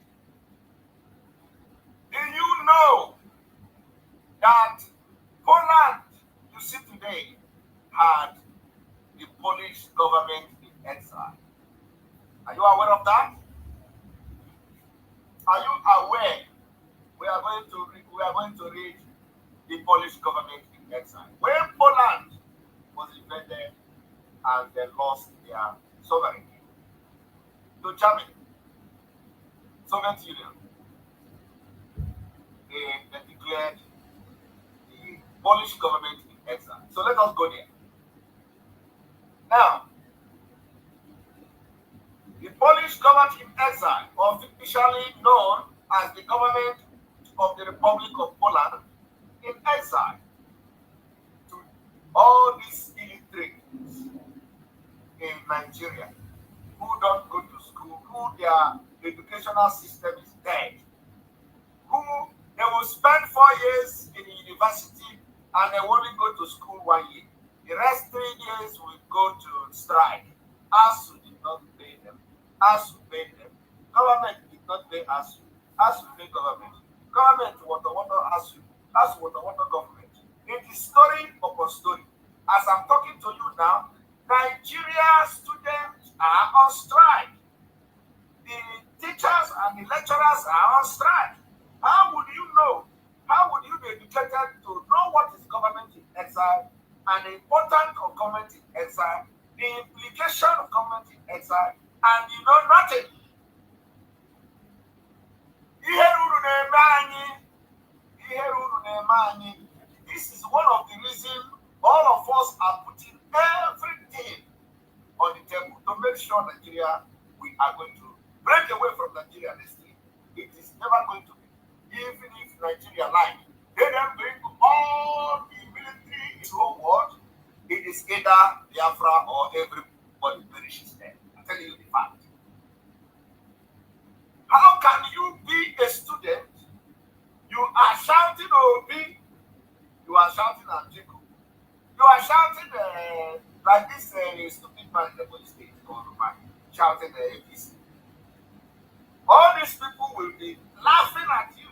Speaker 6: Do you know that Poland, you see today, had the Polish government in exile? Are you aware of that? Are you aware? We are going to read the Polish government in exile. When Poland was invaded and they lost their sovereignty to Germany, Soviet Union, they declared the Polish government in exile. So let us go there. Now, the Polish government in exile, officially known as the government of the Republic of Poland, in exile, to all these illiterates in Nigeria who don't go to school, who their educational system is dead, who they will spend 4 years in the university and they only go to school 1 year. The rest 3 years will go to strike. ASU did not pay them. ASU paid them. Government did not pay ASU. ASU paid government. Government water ASU. ASU water government. It is story upon story. As I'm talking to you now, Nigeria students are on strike. The teachers and the lecturers are on strike. How would you know? How would you be educated to know what is government in exile and the importance of government in exile, the implication of government in exile, and you know nothing? This is one of the reasons all of us are putting everything on the table to make sure Nigeria, we are going to break away from Nigeria next year. It is never going to be. Even if Nigeria like, they then bring all the military in the whole world, it is either Biafra or everybody perishes there. I'm telling you the fact. How can you be a student? You are shouting OB, you are shouting Antiku, you are shouting like this stupid man in the police station, shouting APC. All these people will be laughing at you.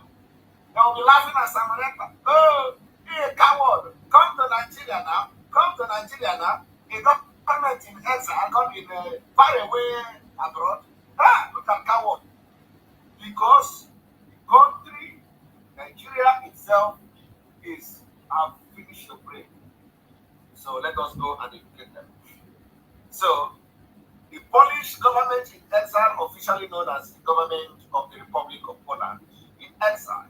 Speaker 6: They will be laughing at Simon Ekpa. Oh, you're a coward. Come to Nigeria now. Come to Nigeria now. A government in exile, come in far away abroad. Look at coward. Because the country, Nigeria itself, is finished the brain. So let us go and educate them. So, the Polish government in exile, officially known as the government of the Republic of Poland, in exile.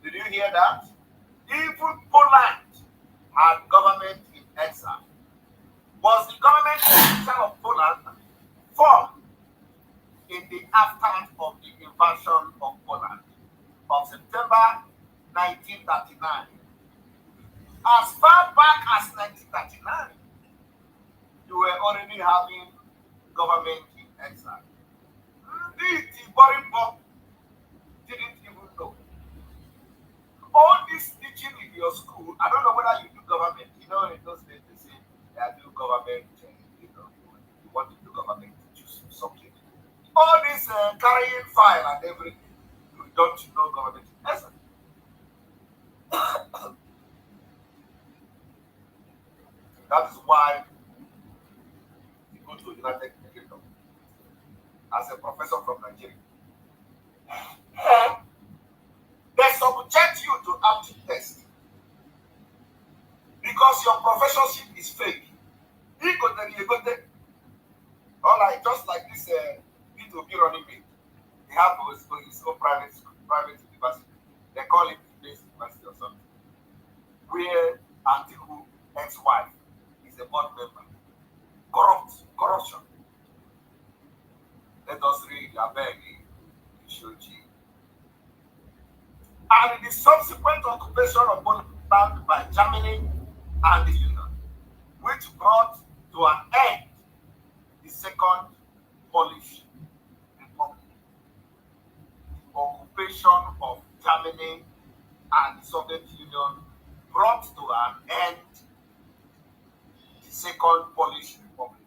Speaker 6: Did you hear that? Even Poland had government in exile. Was the government in exile of Poland formed in the aftermath of the invasion of Poland of September 1939. As far back as 1939, you were already having government in exile. The Borimbo didn't even know. All this teaching in your school, I don't know whether you do government. You know, in those days they say I do government, you know, you want to do government, choose subject. All this carrying file and everything, you don't know government in exile. That is why you go to United Kingdom as a professor from Nigeria. They subject you to aptitude test because your professorship is fake. All right, just like this B2B running mate. They have his own private university. They call it Place University or something. Where Antiku ex-wife is a board member. Corruption. Let us read Abegi Ishoji. And the subsequent occupation of Poland by Germany and the Union, which brought to an end the Second Polish Republic. The occupation of Germany and the Soviet Union brought to an end the Second Polish Republic.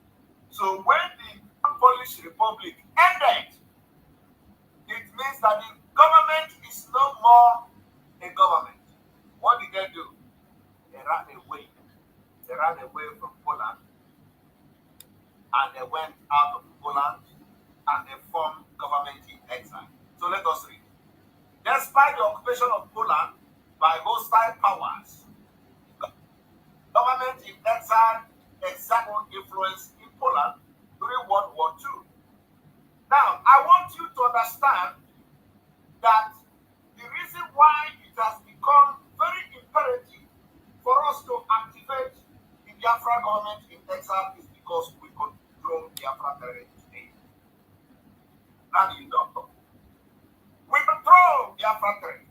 Speaker 6: So when the Polish Republic ended, it means that the government is no more a government. What did they do? They ran away. They ran away from Poland, and they went out of Poland and they formed government in exile. So let us read. Despite the occupation of Poland by hostile powers, government in exile exerted influence in Poland during World War II. Now, I want you to understand that the reason why it has become very imperative for us to activate the Biafra government in exile is because we control Biafra territory today. Now you know. We control Biafra territory.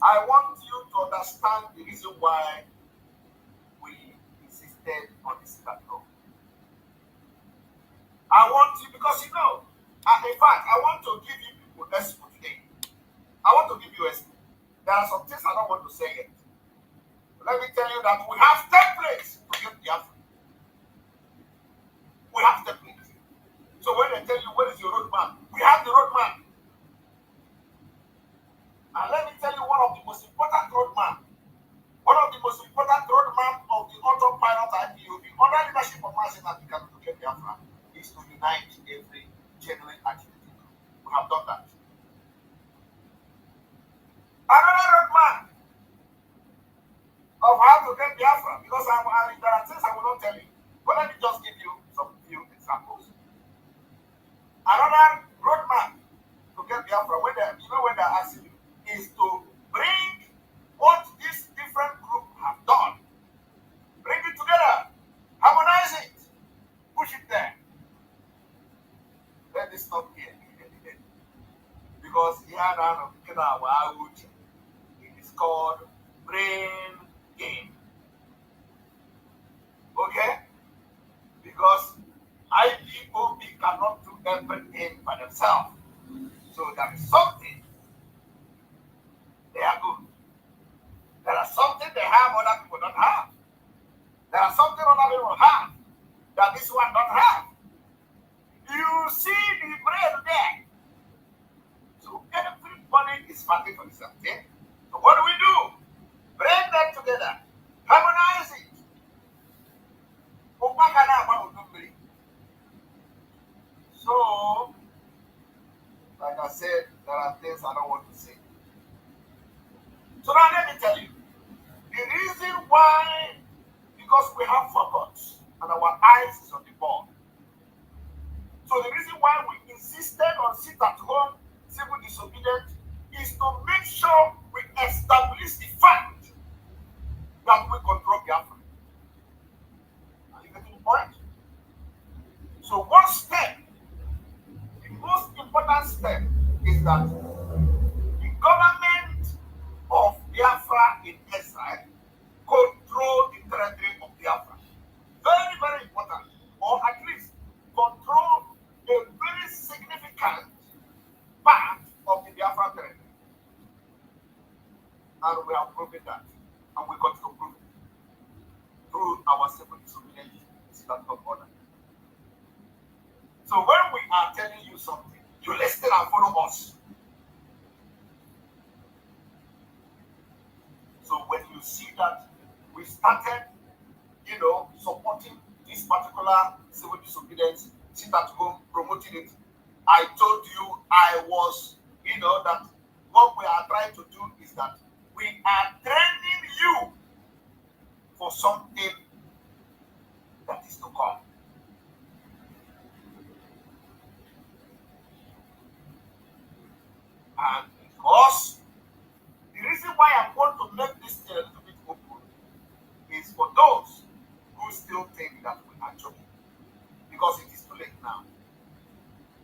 Speaker 6: I want you to understand the reason why we insisted on this platform. I want you, because you know, in fact, I want to give you people expo today. I want to give you expo. There are some things I don't want to say yet. Let me tell you that we have templates to get Biafra. We have templates. So when they tell you what is your roadmap, we have the roadmap. And let me tell you one of the most important roadmap. One of the most important roadmap of the autopilot IPOB under leadership of Mazi Simon Ekpa to get Biafra is to unite every genuine activity. We have done that. Another roadmap of how to get Biafra, because there are things I will not tell you, but let me just give you some few examples. Another roadmap to get Biafra, when they're asking you, is to bring what these different groups have done, bring it together, harmonize it, push it there. Let me stop here. Because here now, it is called brain game. Okay? Because IPOB cannot do everything by themselves. So there is something they are good. There are something they have other people don't have. There are something other people have that this one don't have. You see the brain there. So everybody is fighting for the same thing. So what do? Bring them together. Harmonize it. So, like I said, there are things I don't want to say. So now let me tell you. The reason why, because we have focus and our eyes is on the ball. So the reason why we insisted on sit at home, civil disobedience, is to make sure we establish the fact that we control Biafra. Are you getting the point? So one step, the most important step, is that the government we have proven that, and we continue to prove it through our civil disobedience statutory order. So when we are telling you something, you listen and follow us. So when you see that we started, supporting this particular civil disobedience, sit at home, promoting it, I told you I was, that what we are trying to do is that we are training you for something that is to come. And because the reason why I want to make this a little bit open is for those who still think that we are joking. Because it is too late now.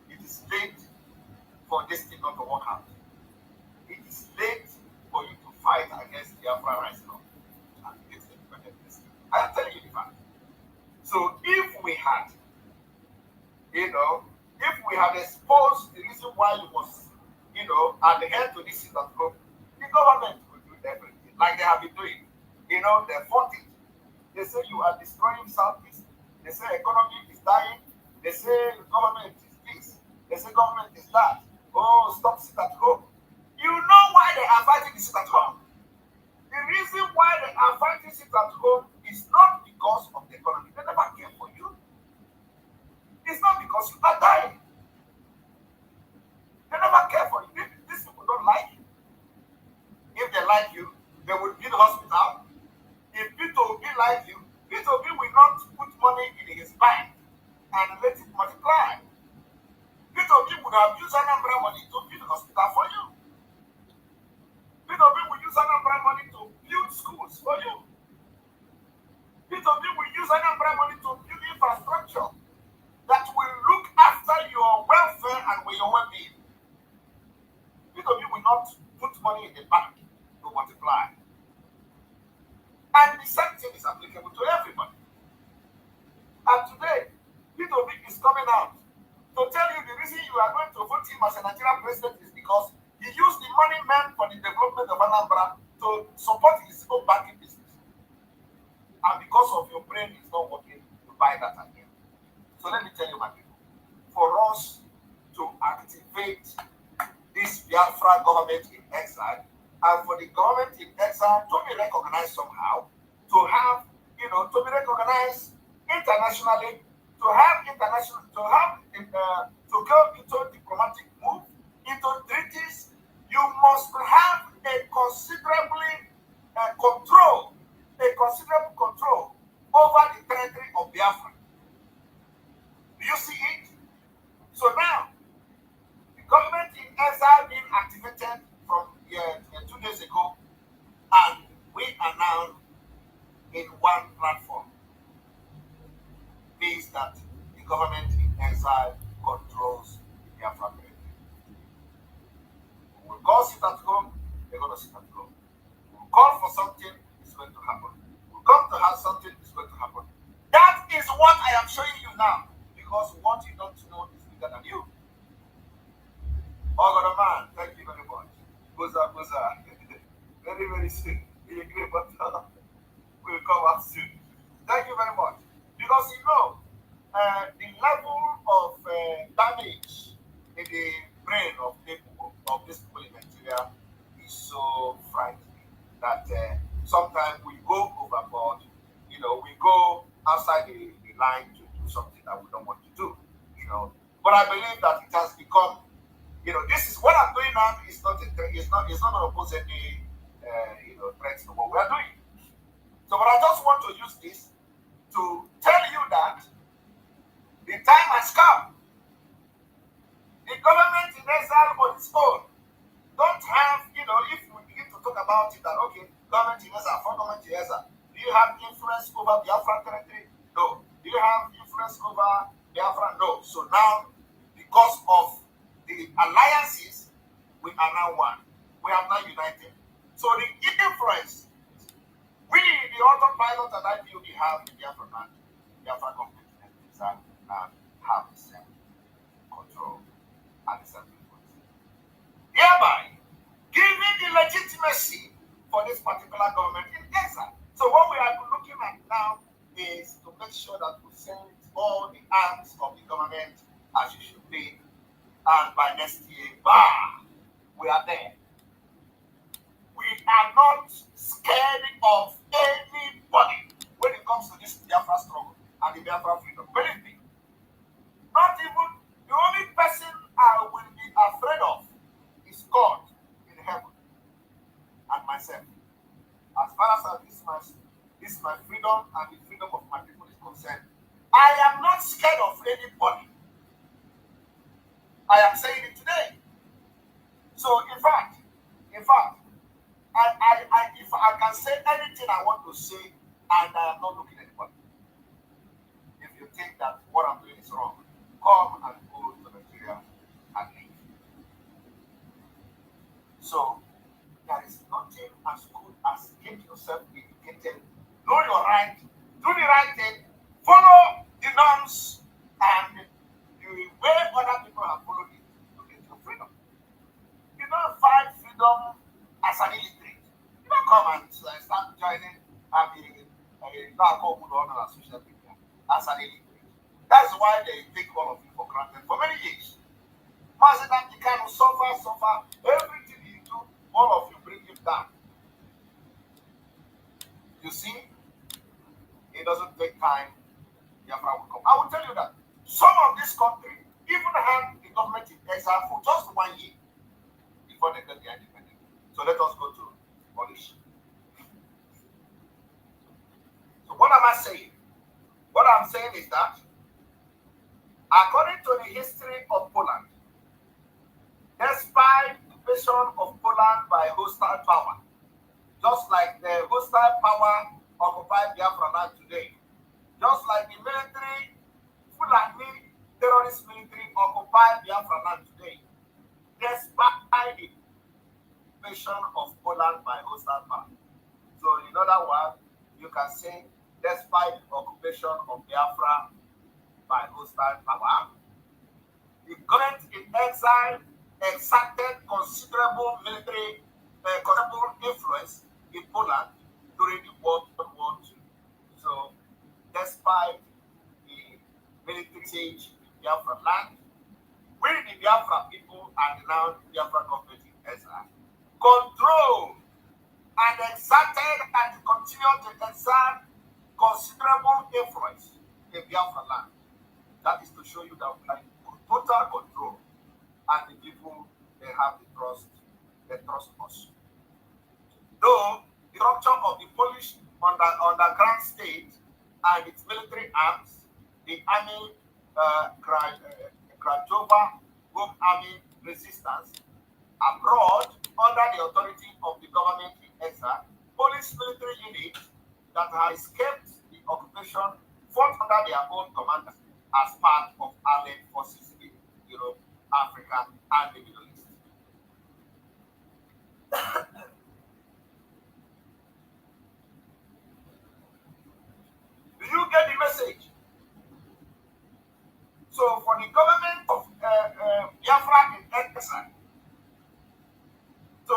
Speaker 6: It is late for this thing not to work out. It is late for you to fight against the Biafra rights law and against the independence. I am telling you the fact. So if we had, if we had exposed the reason why you was, adhere to this system, the government will do everything like they have been doing. They fought it. They say you are destroying Southeast. They say economy is dying. They say government is this. They say government is that. Oh, stop sit at home. You know why they are fighting sit at home? The reason why they are fighting sit at home is not because of the economy. They never care for you. It's not because you are dying. They never care for you. These people don't like you. If they like you, they would build hospital. If Peter be like you, Peter will not put money in his bank and let it multiply. Peter would have used Anambra money to build hospital for you. Peter will use Anambra money to build schools for you. Peter will use Anambra money to build infrastructure that will look after your welfare and your well-being. Peter will not put money in the bank to multiply. And the same thing is applicable to everybody. And today, Peter is coming out to tell you the reason you are going to vote him as a Nigerian president is because he used the money meant for the development of Anambra to support his own banking business. And because of your brain is not working, you buy that again. So let me tell you, my people, for us to activate this Biafra government in exile, and for the government in exile to be recognized somehow, to have, to be recognized internationally, to go into diplomatic move, into treaties, you must have a considerable control over the territory of Biafra. Do you see it? So now, the government in exile being activated from 2 days ago, and we are now in one platform, means that the government in exile controls the Biafra territory. We'll call sit at home, they're going to sit at home. We'll call for something, it's going to happen. We'll come to have something, it's going to happen. That is what I am showing you now, because what you don't know is bigger than you. Oh, man, thank you very much. Boza. Very, very soon. We'll come out soon. Thank you very much. Because the level of damage in the brain of these people in Nigeria is so frightening that sometimes we go overboard. We go outside the line to do something that we don't want to do. But I believe that it has become. This is what I'm doing now. It's not an opposite threats to what we are doing. So, but I just want to use this to tell you that the time has come. The government in exile on its own don't have, if we begin to talk about it, that okay, government in exile, for government in exile, do you have influence over Biafra territory? No. Do you have influence over Biafra? No. So now, because of the alliances, we are now one. We have now united. So the influence, we, the autopilot and IPOB have in Biafra land, Biafra company and have the same control and the same influence. Thereby, giving the legitimacy for this particular government in exile. So what we are looking at now is to make sure that we send all the arms of the government as it should be. And by next year, we are there. We are not scared of anybody when it comes to this Biafra struggle and the Biafra freedom. Believe me, not even the only person I will be afraid of is God in heaven and myself. As far as this my freedom and the freedom of my people is concerned, I am not scared of anybody. I am saying it today. So in fact, if I can say anything I want to say, and I am not looking at anybody. If you think that what I'm doing is wrong, come and go to Nigeria and leave. So there is nothing as good as get yourself educated, know your right, do the right thing, follow the norms, and the way other people have followed it to get your freedom. You don't find freedom as an illiterate. You don't come and start joining and be on social media as an illiterate. That's why they take all of you for granted for many years. Mazi Simon Ekpa suffer, everything you do, all of you bring him down. You see, it doesn't take time. Biafra will come. I will tell you that some of this country even had the government in exile for just 1 year before they got their independence. So let us go to Polish. So what am I saying? What I'm saying is that according to the history of Poland, despite the invasion of Poland by hostile power, just like the hostile power occupied Biafra land today, just like the military, Fulani terrorist military occupied Biafra land today, despite the invasion of Poland by hostile power. So in other words, you can say, despite the occupation of Biafra by hostile power, the government in exile exerted considerable military, considerable influence in Poland during the World War II. So, despite the military siege in Biafra land, we, the Biafra people, and now the Biafra government in exile, control and exerted and continue to exert considerable influence in Biafra land. That is to show you that we are in total control, and the people, they have the trust, they trust us. Though the structure of the Polish underground state and its military arms, the army Krajowa Home Army Resistance, abroad under the authority of the government in exile, Polish military units that have escaped the occupation fought under their own commanders as part of allied forces in Europe, Africa, and the Middle East. Do you get the message? So for the government of Biafra in exile to,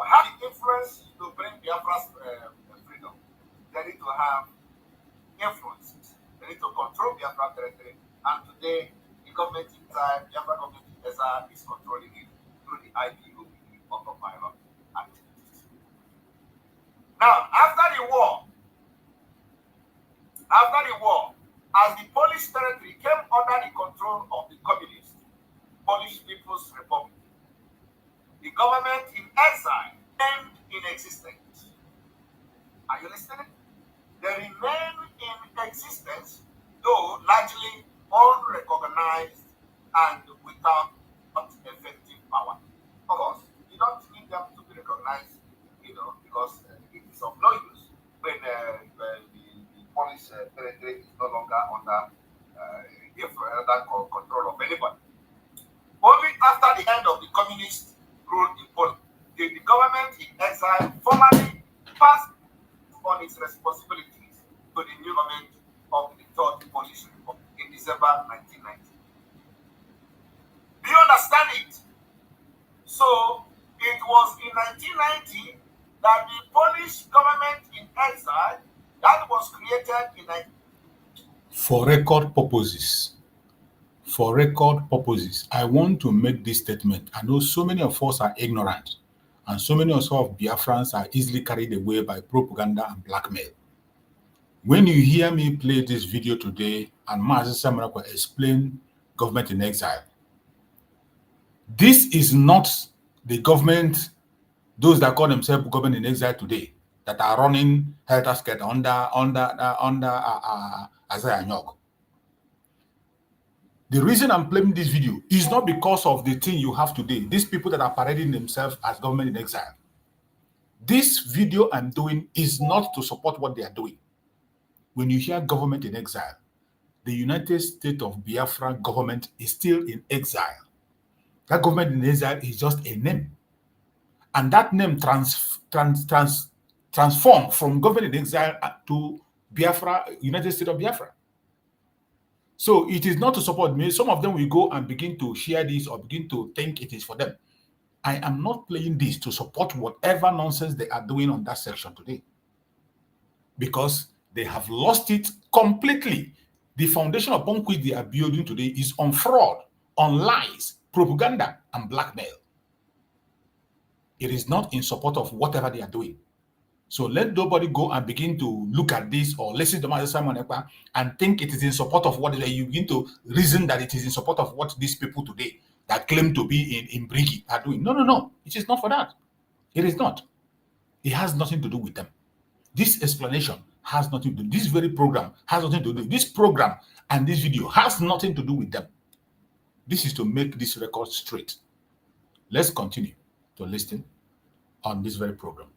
Speaker 6: have the influence to bring Biafra's freedom, they need to have influence. They need to control Biafra territory. And today, the government inside, Biafra government in exile is controlling it through the IPOB of violent activities. Now, after the war, as the Polish territory came under the control of the communist Polish People's Republic, the government in exile remained in existence. Are you listening? They remain in existence, though largely unrecognized and without effective power. Of course, you don't need them to be recognized, because it is of no use when the Polish territory is no longer under control of anybody. Only after the end of the communist rule in Poland did the government in exile formally pass on its responsibilities to the new government of the Third Polish Republic in December 1990. Do you understand it? So it was in 1990 that the Polish government in exile that was created in
Speaker 5: For record purposes, I want to make this statement. I know so many of us are ignorant, and so many of us of Biafrans are easily carried away by propaganda and blackmail. When you hear me play this video today and Mazi Simon Ekpa explain government in exile, this is not the government, those that call themselves government in exile today, that are running helter-skelter under Isaiah Nyok. The reason I'm playing this video is not because of the thing you have today. These people that are parading themselves as government in exile. This video I'm doing is not to support what they are doing. When you hear government in exile, the United States of Biafra government is still in exile. That government in exile is just a name. And that name transformed from government in exile to Biafra, United States of Biafra. So it is not to support me. Some of them will go and begin to share this or begin to think it is for them. I am not playing this to support whatever nonsense they are doing on that section today, because they have lost it completely. The foundation upon which they are building today is on fraud, on lies, propaganda, and blackmail. It is not in support of whatever they are doing. So let nobody go and begin to look at this or listen to Mazi Simon Ekpa and think it is in support of what you begin to reason that it is in support of what these people today that claim to be in Brigi are doing. No. It is not for that. It is not. It has nothing to do with them. This explanation has nothing to do. This very program has nothing to do. This program and this video has nothing to do with them. This is to make this record straight. Let's continue to listen on this very program.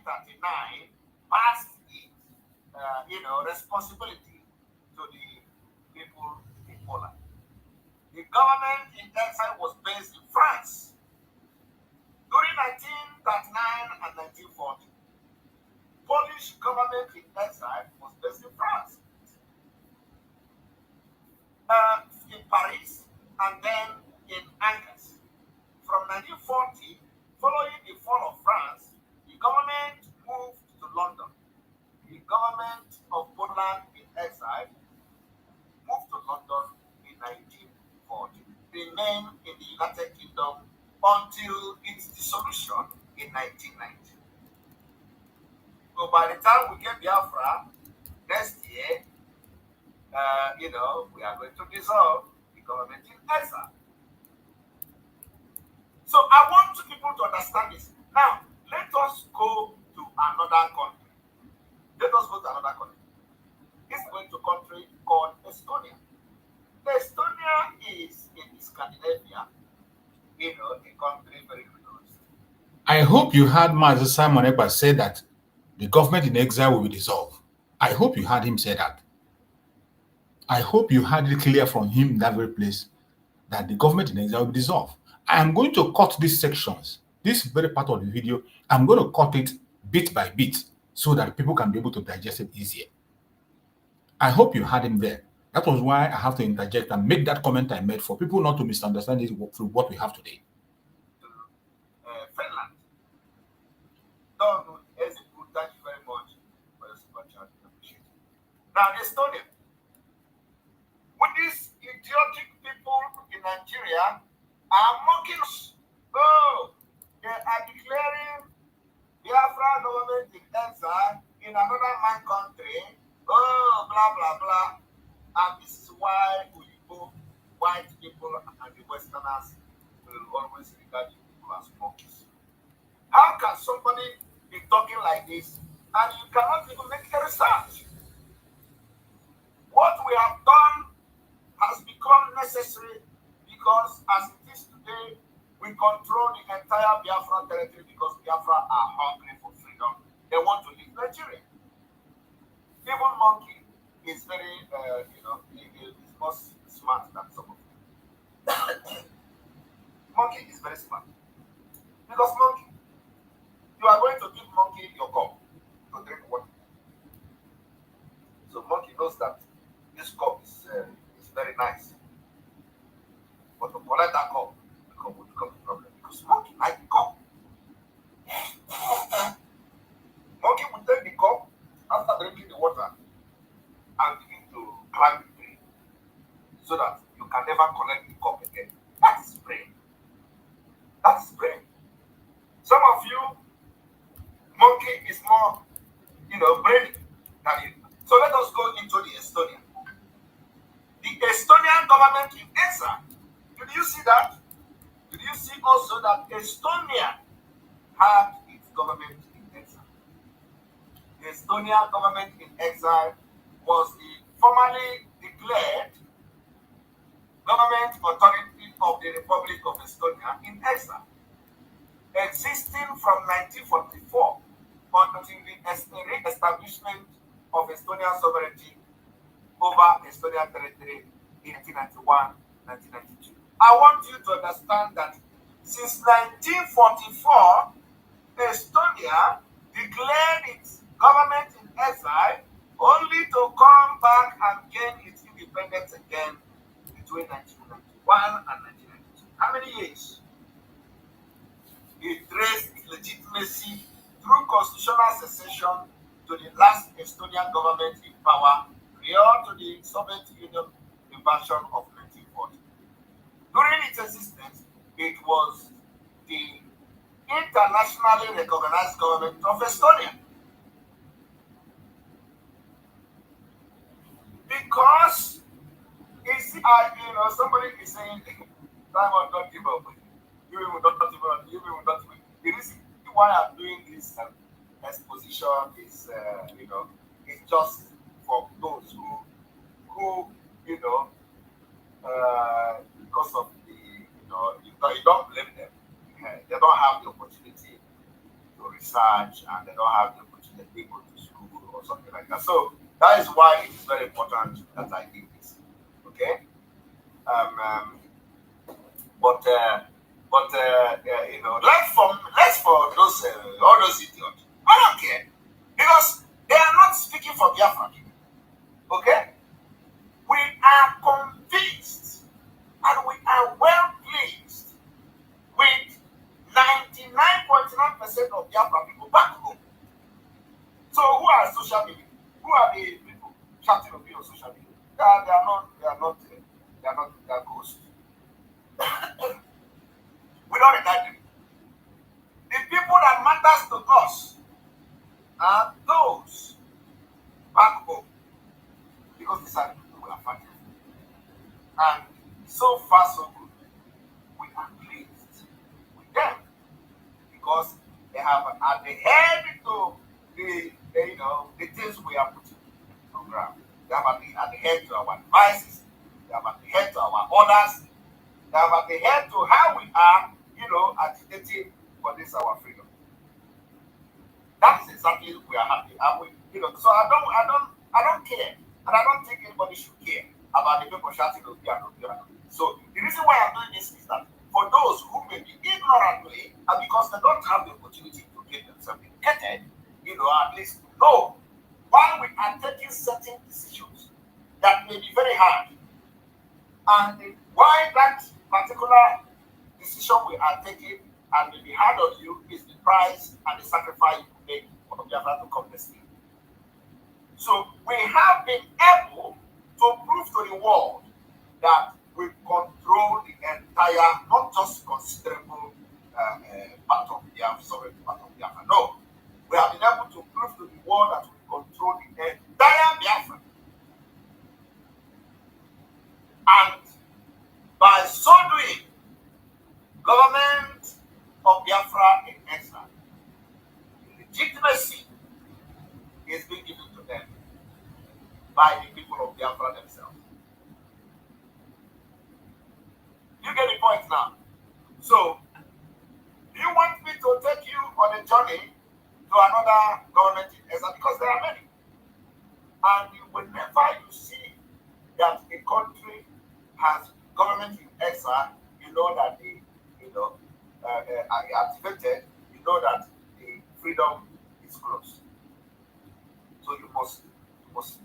Speaker 6: 1939 passed its, responsibility to the people in Poland. The government in exile was based in France. During 1939 and 1940, Polish government in exile was based in France, in Paris, and then in Angers. From 1940, following the fall of France, the government moved to London. The government of Poland in exile moved to London in 1940, remained in the United Kingdom until its dissolution in 1990. So by the time we get Biafra next year, we are going to dissolve the government in exile. So I want people to understand this. Now, let us go to another country. Let us go to another country. It's going to a country called Estonia. Estonia is in Scandinavia, a country very close.
Speaker 5: I hope you heard Mazi Simon Ekpa say that the government in exile will be dissolved. I hope you heard him say that. I hope you heard it clear from him in that very place that the government in exile will be dissolved. I am going to cut these sections, this very part of the video, I'm going to cut it bit by bit so that people can be able to digest it easier. I hope you heard him there. That was why I have to interject and make that comment I made for people not to misunderstand it through what we have today.
Speaker 6: Finland. No, thank you very much for your super chat. Now, Estonia. With these idiotic people in Nigeria are mocking us. Oh, they are declaring Biafra government in exile in another man country. Oh, blah, blah, blah. And this is why white people and the Westerners will always regard you people as monkeys. How can somebody be talking like this and you cannot even make a research? What we have done has become necessary because as it is today, we control the entire Biafra territory because Biafra are hungry for freedom. They want to leave Nigeria. Even monkey is very, is more smart than some of them. Monkey is very smart. Because monkey, you are going to give monkey your cup to drink water. So monkey knows that this cup is very nice. But to collect that cup will become a problem because monkey like cup. and begin to climb the tree so that you can never collect the cup again. That is brain. That is brain. Some of you, monkey is more, brainy than you. So let us go into the Estonia. The Estonian government in exile. Did you see that? Did you see also that Estonia had its government in exile? The Estonian government in exile was the formally declared government authority of the Republic of Estonia in exile, existing from 1944 until the re-establishment of Estonian sovereignty over Estonian territory in 1991-1992. I want you to understand that since 1944, Estonia declared its government in exile only to come back and gain its independence again between 1991 and 1992. How many years? It traced its legitimacy through constitutional secession to the last Estonian government in power prior to the Soviet Union invasion of 1940. During its existence, it was the internationally recognized government of Estonia. Because somebody is saying, Simon, don't give up. You will not give up. You will not win. The reason why I'm doing this exposition is, it's just for those who because of the, you don't blame them. They don't have the opportunity to research and they don't have the opportunity to go to school or something like that. So that is why it is very important that I do this. Okay? Let's for those all those idiots. I don't care because they are not speaking for Biafra. Okay? We are convinced and we are well pleased with 99.9% of Biafra people back home. So who are social media? Who are the people chatting with you on social media? They are not ghosts. We don't regard them. The people that matters to us are those back home. Because these are the people we are fighting. And so far so good. We are pleased with them. Because they have adhered to the things we are putting in the program. They have adhered to our advices. They have adhered to our orders. They have adhered to how we are, agitating for this our freedom. That is exactly we are happy. So I don't care, and I don't think anybody should care about the people shouting Obi and Obi and Obi. So the reason why I'm doing this is that for those who may be ignorantly and because they don't have the opportunity to get themselves educated, at least know why we are taking certain decisions that may be very hard, and why that particular decision we are taking and may be hard on you is the price and the sacrifice you make for Biafra to come this year. So we have been able to prove to the world that we control the entire, not just considerable part of Biafra, sovereign part of Biafra. No, we have been able to prove to the world that we control the entire Biafra. And by so doing, government of Biafra in exile, legitimacy is being given to them by the people of Biafra themselves. You get the point now. So, do you want me to take you on a journey to another government in exile? Because there are many. And whenever you see that a country has government in exile, you know that the activated, you know that the freedom is close. So you must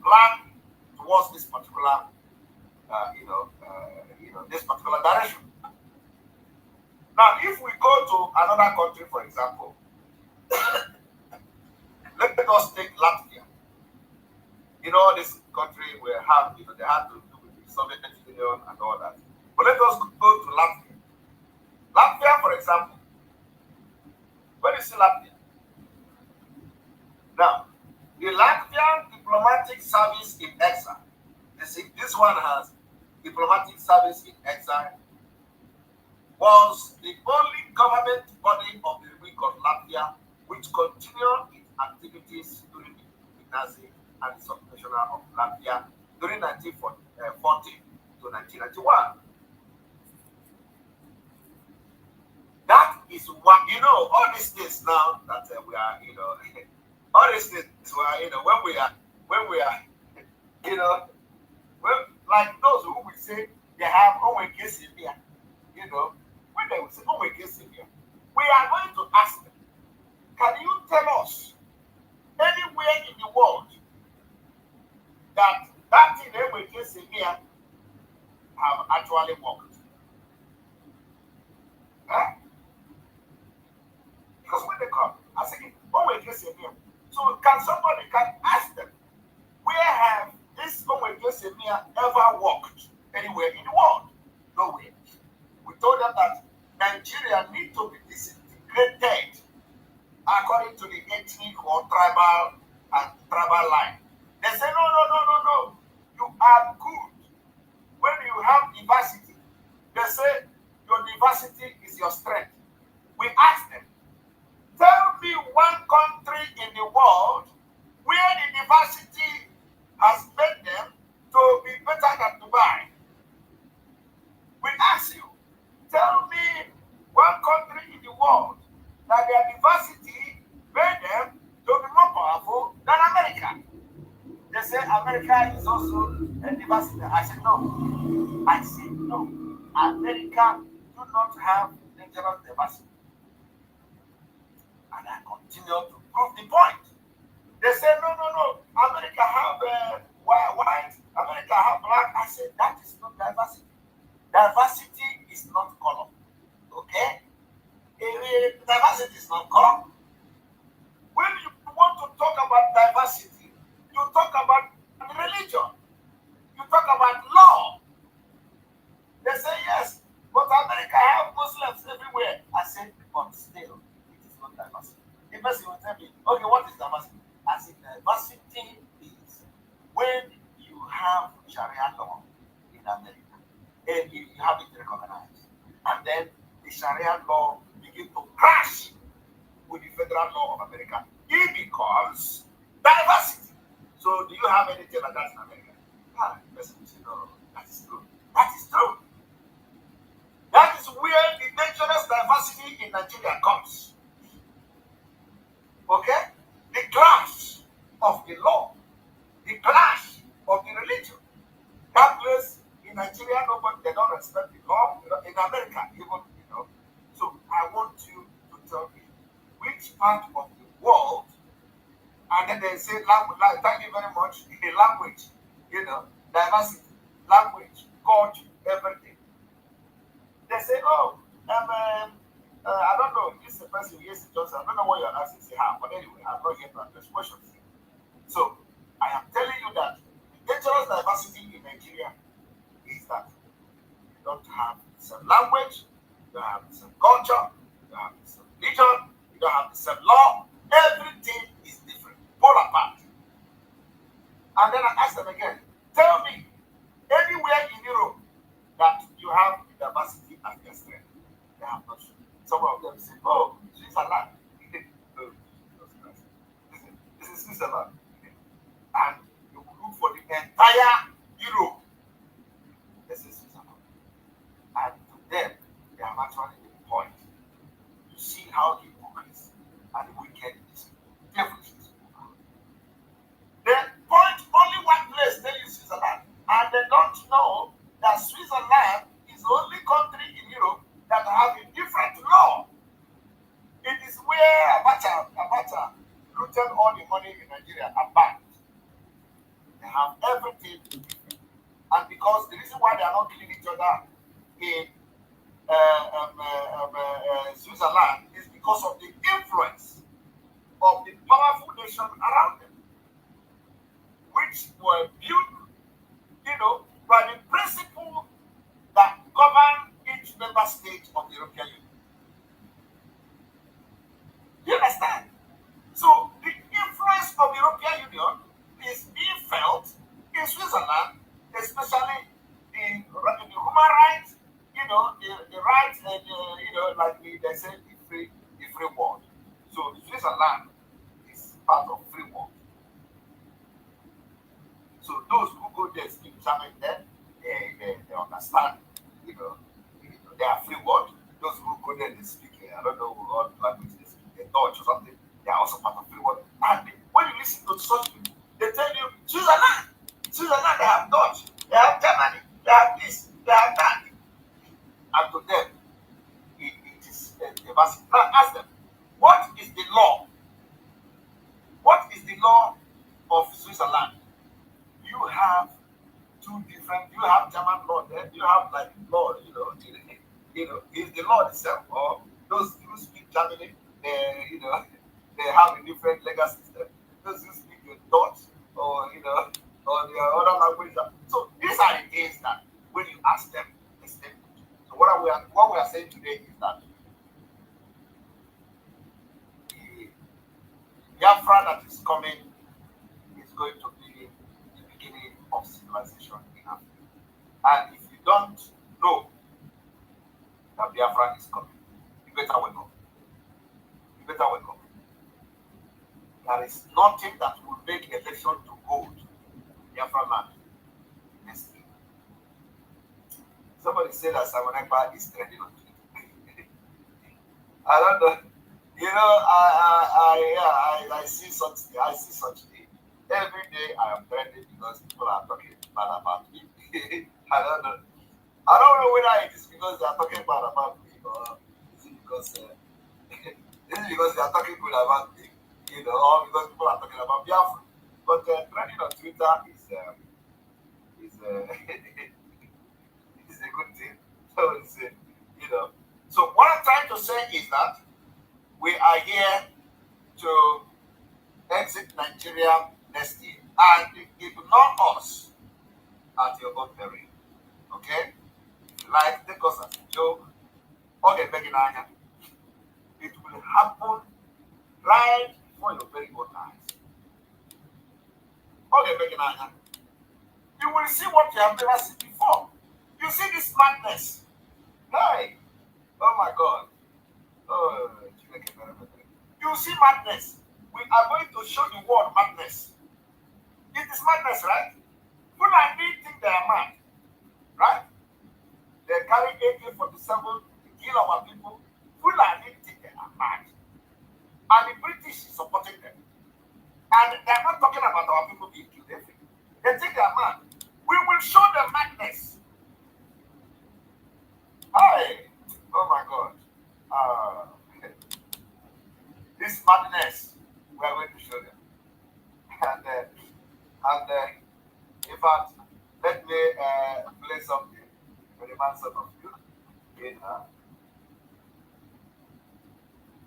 Speaker 6: plan towards this particular, this particular direction. Now, if we go to another country, for example, let us take Latvia. in all this country we have, they had to do with the Soviet Union and all that. But let us go to Latvia. Latvia, for example, where is Latvia? Now, the Latvian diplomatic service in exile. You see, this one has diplomatic service in exile. Was the only government body of the Republic of Latvia which continued its activities during the Nazi and the submission of Latvia during 1940 to 1991. That is what, all these days now that we are, all these days were, when we are, like those who will say they have only case in here, when they will say only case in here, we are going to ask them, can you tell us anywhere in the world that thing they will case in here have actually worked? Huh? Because when they come, I say, only case in here. So can ask them, where have this Omeglesemia ever worked anywhere in the world? Nowhere. We told them that Nigeria need to be disintegrated according to the ethnic or tribal line. They say, no. You are good. When you have diversity, they say your diversity is your strength. We ask them, tell me one country in the world where the diversity has made them to be better than Dubai. We ask you, tell me one country in the world that their diversity made them to be more powerful than America. They say America is also a diversity. I said no. America do not have dangerous diversity. And I continue to prove the point. They say, no. America have white, America have black. I said, that is not diversity. Diversity is not color. Okay? Diversity is not color. When you want to talk about diversity, you talk about religion. You talk about law. They say, yes, but America have Muslims everywhere. I said, but still, it is not diversity. The person will tell me, okay, what is diversity? I said, diversity is when you have Sharia law in America, and you have it recognized, and then the Sharia law begin to crash with the federal law of America. It becomes diversity. So, do you have anything like that in America? The person will say, no, that is true. That is true. That is where the dangerous diversity in Nigeria comes. Okay? The clash of the law, the clash of the religion. That place in Nigeria, they don't respect the law. In America, even, So I want you to tell me which part of the world, and then they say language. Thank you very much. The language, diversity, language, culture, everything. They say, I don't know, this is the person who is Johnson. I don't know what you're asking, say how, but anyway, I'm not here to address questions. So, I am telling you that the dangerous diversity in Nigeria is that you don't have the same language, you don't have the same culture, you don't have the same religion, you don't have the same law. Everything is different, pull apart. And then I ask them again, tell me, anywhere in Europe that you have the diversity as their strength, they have not. Some of them say, oh, Switzerland. No, this is Switzerland. And you look for the entire Europe. This is Switzerland. And to them, they have actually the point. You see how the hypocrisy and the wickedness, devilish. They point only one place, tell you Switzerland. And they don't know that Switzerland is the only country in Europe that have a different law. It is where Abacha looted all the money in Nigeria and banked. They have everything. And because the reason why they are not killing each other in Switzerland is because of the influence of the powerful nation around them. which were built, by the principle that govern each member state of the European Union. Do you understand? So the influence of the European Union is being felt in Switzerland, especially the human rights, the rights and like they say the free world. So Switzerland is part of free world. So those who go there speak German, then they understand, they are free world. Those who go there they speak, I don't know what language they speak, they Dutch or something. They are also part of free world. And when you listen to such people, they tell you Switzerland, they have Dutch, they have Germany, they have this, they have that. And to them, it is a massive. Now ask them, what is the law? What is the law of Switzerland? You have two different. You have German law, then you have like law. Is the law itself, or those who speak Germany, they have a different legal system. Those who speak Dutch, or or the other language. So these are the things that when you ask them, they say. So what we are saying today is that the Biafra that is coming is going to be the beginning of civilization in Africa. And if you don't know that Biafra is coming, you better wake up. You better wake up. There is nothing that will make election to hold Biafra land next year. Somebody said that Simon Ekpa is trending on Twitter. I don't know. I see such thing. Every day I am trending because people are talking bad about me. I don't know. I don't know whether it is because they are talking bad about me or is it because they are talking good about me, or because people are talking about Biafra. But trending on Twitter is is a good thing. So it's So what I'm trying to say is that we are here to exit Nigeria next year and ignore us at your own peril. Okay? Like take us as a joke. Okay, begging it will happen right before your very own eyes. Okay, begging you will see what you have never seen before. You see this madness. Hey, oh my God. Oh, you see madness. We are going to show the world madness. It is madness, right? Fulani think they are mad, right? They carry AK-47 to kill our people. Fulani think they are mad. And the British is supporting them. And they are not talking about our people being killed every day. They think they are mad. We will show them madness. Hi. Oh my God. This madness, we are going to show them. And in fact, let me play something for the man son of you.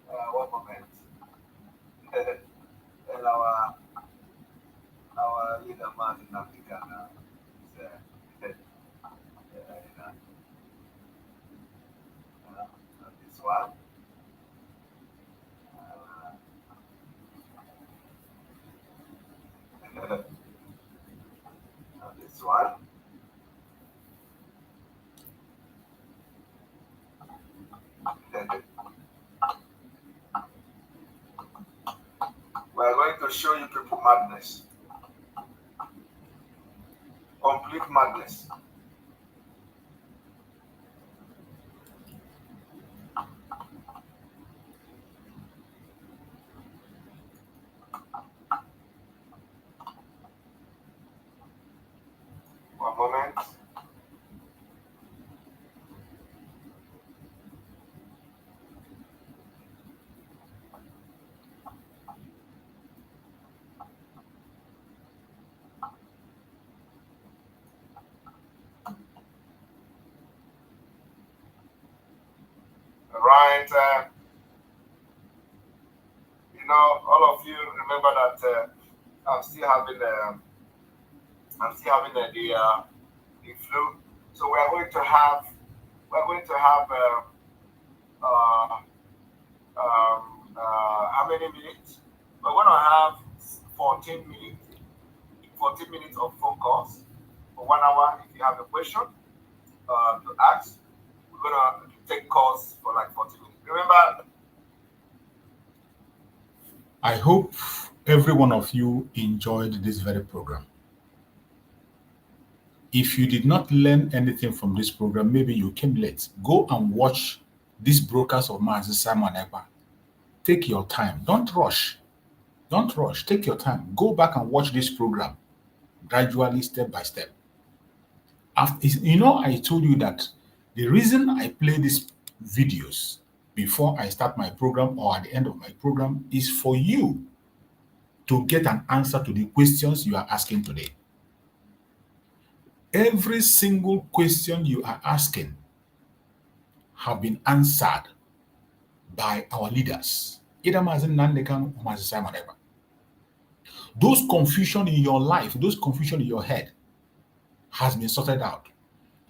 Speaker 6: One moment. And our leader man in Africa now is this one. This one. We are going to show you people madness. Complete madness. One moment. Right. All of you remember that I'm still having I'm still having the flu. So we're going to have how many minutes? We're going to have 14 minutes of phone calls for 1 hour. If you have a question to ask, we're going to take calls for like 40 minutes. Remember,
Speaker 5: I hope every one of you enjoyed this very program. If you did not learn anything from this program, maybe you came late. Go and watch this broadcast of Mazi Simon Ekpa. Take your time. Don't rush. Don't rush. Take your time. Go back and watch this program gradually, step by step. You know, I told you that the reason I play these videos before I start my program or at the end of my program is for you to get an answer to the questions you are asking today. Every single question you are asking have been answered by our leaders, either Mazi Nandekan or Mazi Simon Ekpa. Those confusion in your life, those confusion in your head has been sorted out.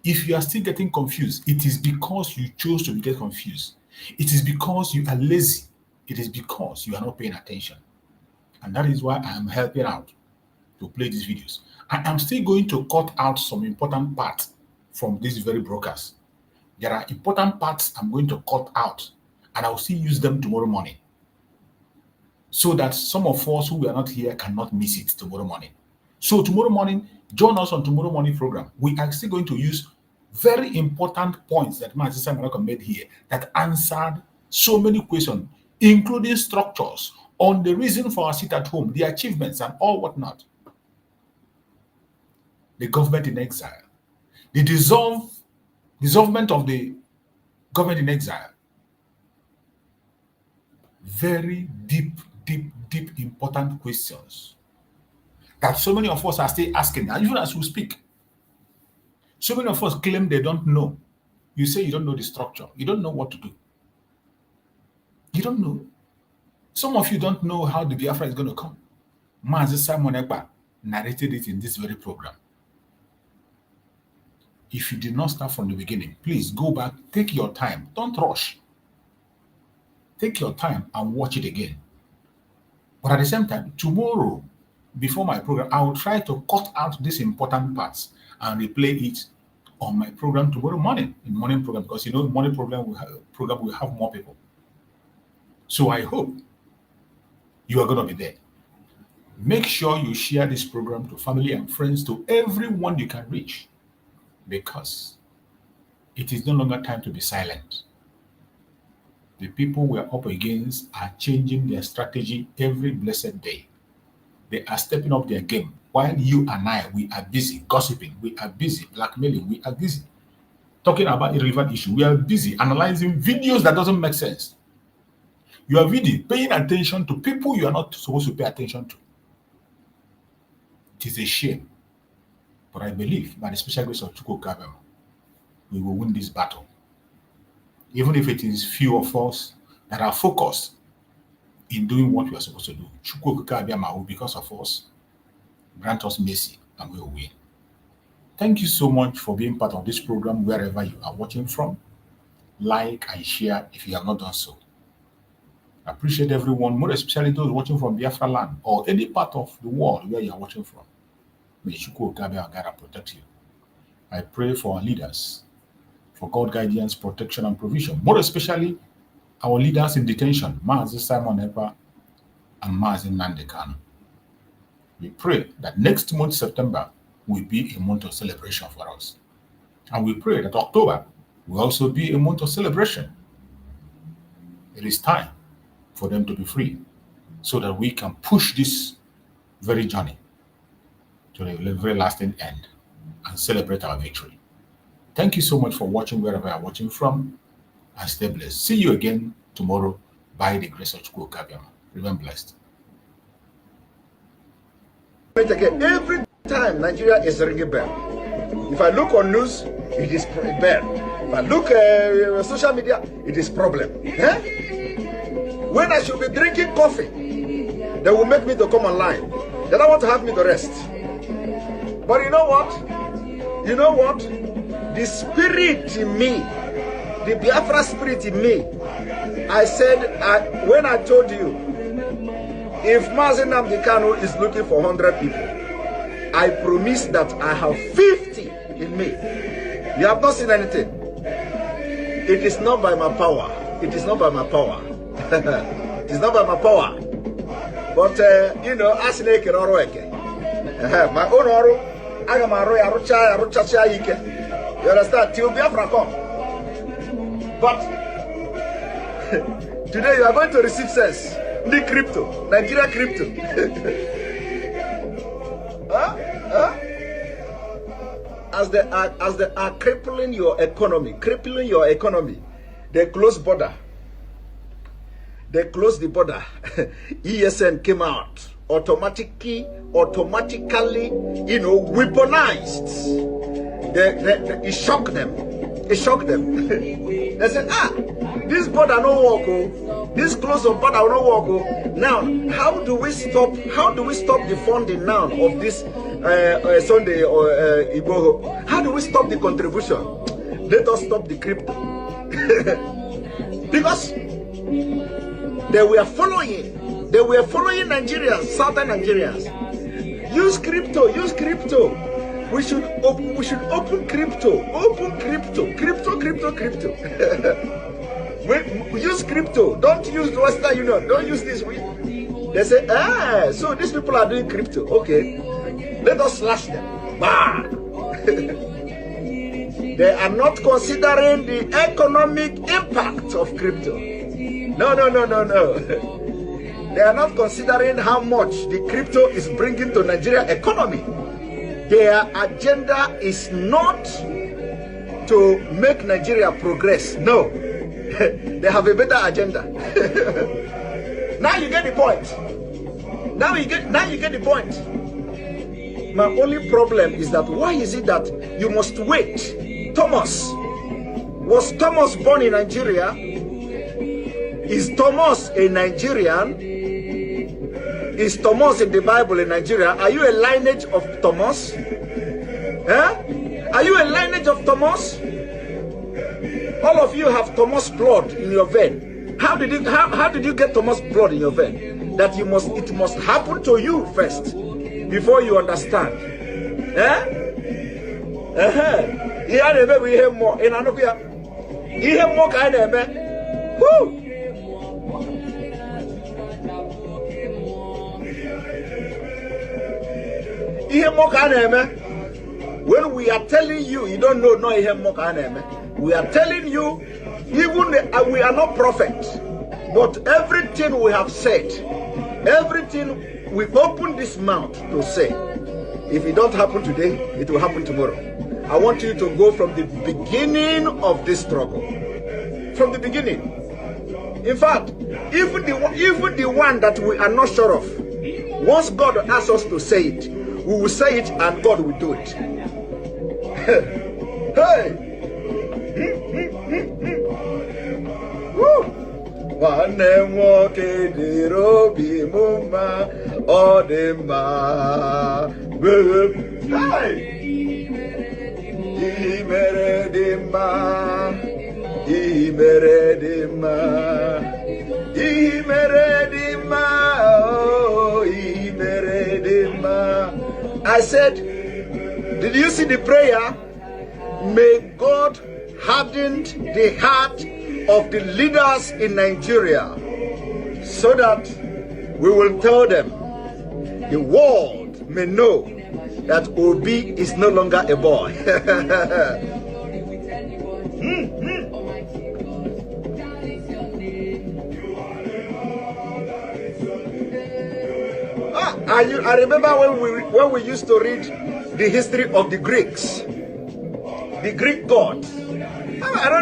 Speaker 5: If you are still getting confused, it is because you chose to get confused. It is because you are lazy. It is because you are not paying attention. And that is why I am helping out to play these videos. I am still going to cut out some important parts from this very broadcast. There are important parts I'm going to cut out, and I'll still use them tomorrow morning, so that some of us who are not here cannot miss it tomorrow morning. So tomorrow morning, join us on tomorrow morning program. We are still going to use very important points that Mazi Simon Ekpa made here that answered so many questions, including structures on the reason for our sit at home, the achievements and all whatnot. The government in exile, the dissolvement of the government in exile. Very deep, important questions that so many of us are still asking, and even as we speak. So many of us claim they don't know. You say you don't know the structure. You don't know what to do. You don't know. Some of you don't know how the Biafra is going to come. Mazi Simon Ekpa narrated it in this very program. If you did not start from the beginning, please go back, take your time. Don't rush. Take your time and watch it again. But at the same time, tomorrow, before my program, I will try to cut out these important parts and replay it on my program tomorrow morning, in morning program, because you know, morning program will have more people. So I hope you are going to be there. Make sure you share this program to family and friends, to everyone you can reach, because it is no longer time to be silent. The people we are up against are changing their strategy every blessed day. They are stepping up their game. While you and I, we are busy gossiping, we are busy blackmailing, we are busy talking about irrelevant issues, we are busy analyzing videos that doesn't make sense. You are really paying attention to people you are not supposed to pay attention to. It is a shame. But I believe by the special grace of Chukwu Kabema, we will win this battle. Even if it is few of us that are focused in doing what we are supposed to do, Chukwu Kabema will, because of us, grant us mercy and we will win. Thank you so much for being part of this program wherever you are watching from. Like and share if you have not done so. I appreciate everyone, more especially those watching from Biafra land or any part of the world where you are watching from. May Chukwu Kabema guide and protect you. I pray for our leaders, for God guidance, protection, and provision. More especially, our leaders in detention, Mazi Simon Ekpa and Mazi Nandekan. We pray that next month, September, will be a month of celebration for us. And we pray that October will also be a month of celebration. It is time for them to be free so that we can push this very journey to the very lasting end and celebrate our victory. Thank you so much for watching wherever you are watching from, and stay blessed. See you again tomorrow by the grace of Chukwu Kabema. Remain blessed.
Speaker 1: Every time Nigeria is ringing bell. If I look on news, it is bell. If I look social media, it is problem. When I should be drinking coffee, they will make me to come online. They don't want to have me to rest. But you know what? You know what? The spirit in me, the Biafra spirit in me, I said, when I told you, if Mazi Kanu is looking for 100 people, I promise that I have 50 in me. You have not seen anything. It is not by my power. It is not by my power. It is not by my power. But, you know, as my own oru, I am a royal rucha. You understand? Till Biafra come. But today you are going to receive sense. The crypto, Nigeria crypto. As they are crippling your economy, they close border. They close the border. ESN came out automatically, you know, weaponized. It shocked them. It shocked them. They said, this border no work. Oh. This close of border no work. Oh. Now, how do we stop the funding now of this Sunday or Igbo? How do we stop the contribution? Let us stop the crypto. Because they were following Nigerians, southern Nigerians. Use crypto. We should open crypto. Use crypto. Don't use the Western Union. Don't use this. They say, so these people are doing crypto. Okay, let us slash them. Bah. They are not considering the economic impact of crypto. No. They are not considering how much the crypto is bringing to Nigeria economy. Their agenda is not to make Nigeria progress. No. They have a better agenda. Now you get the point. Now you get the point. My only problem is that why is it that you must wait? Was Thomas born in Nigeria? Is Thomas a Nigerian? Is Thomas in the Bible in Nigeria? Are you a lineage of Thomas? Are you a lineage of Thomas? All of you have Thomas blood in your vein. How did you get Thomas blood in your vein? That it must happen to you first before you understand. We hear more in Anokia. You hear more kind of man. Woo! When we are telling you, you don't know, we are telling you, even we are not prophets, but everything we have said, everything we open this mouth to say, if it don't happen today, it will happen tomorrow. I want you to go from the beginning of this struggle. From the beginning. In fact, even the one that we are not sure of, once God asks us to say it, we will say it and God will do it. Hey! Woo! I said, did you see the prayer? May God harden the heart of the leaders in Nigeria so that we will tell them, the world may know that Obi is no longer a boy. I remember when we used to read the history of the Greeks, the Greek gods. I don't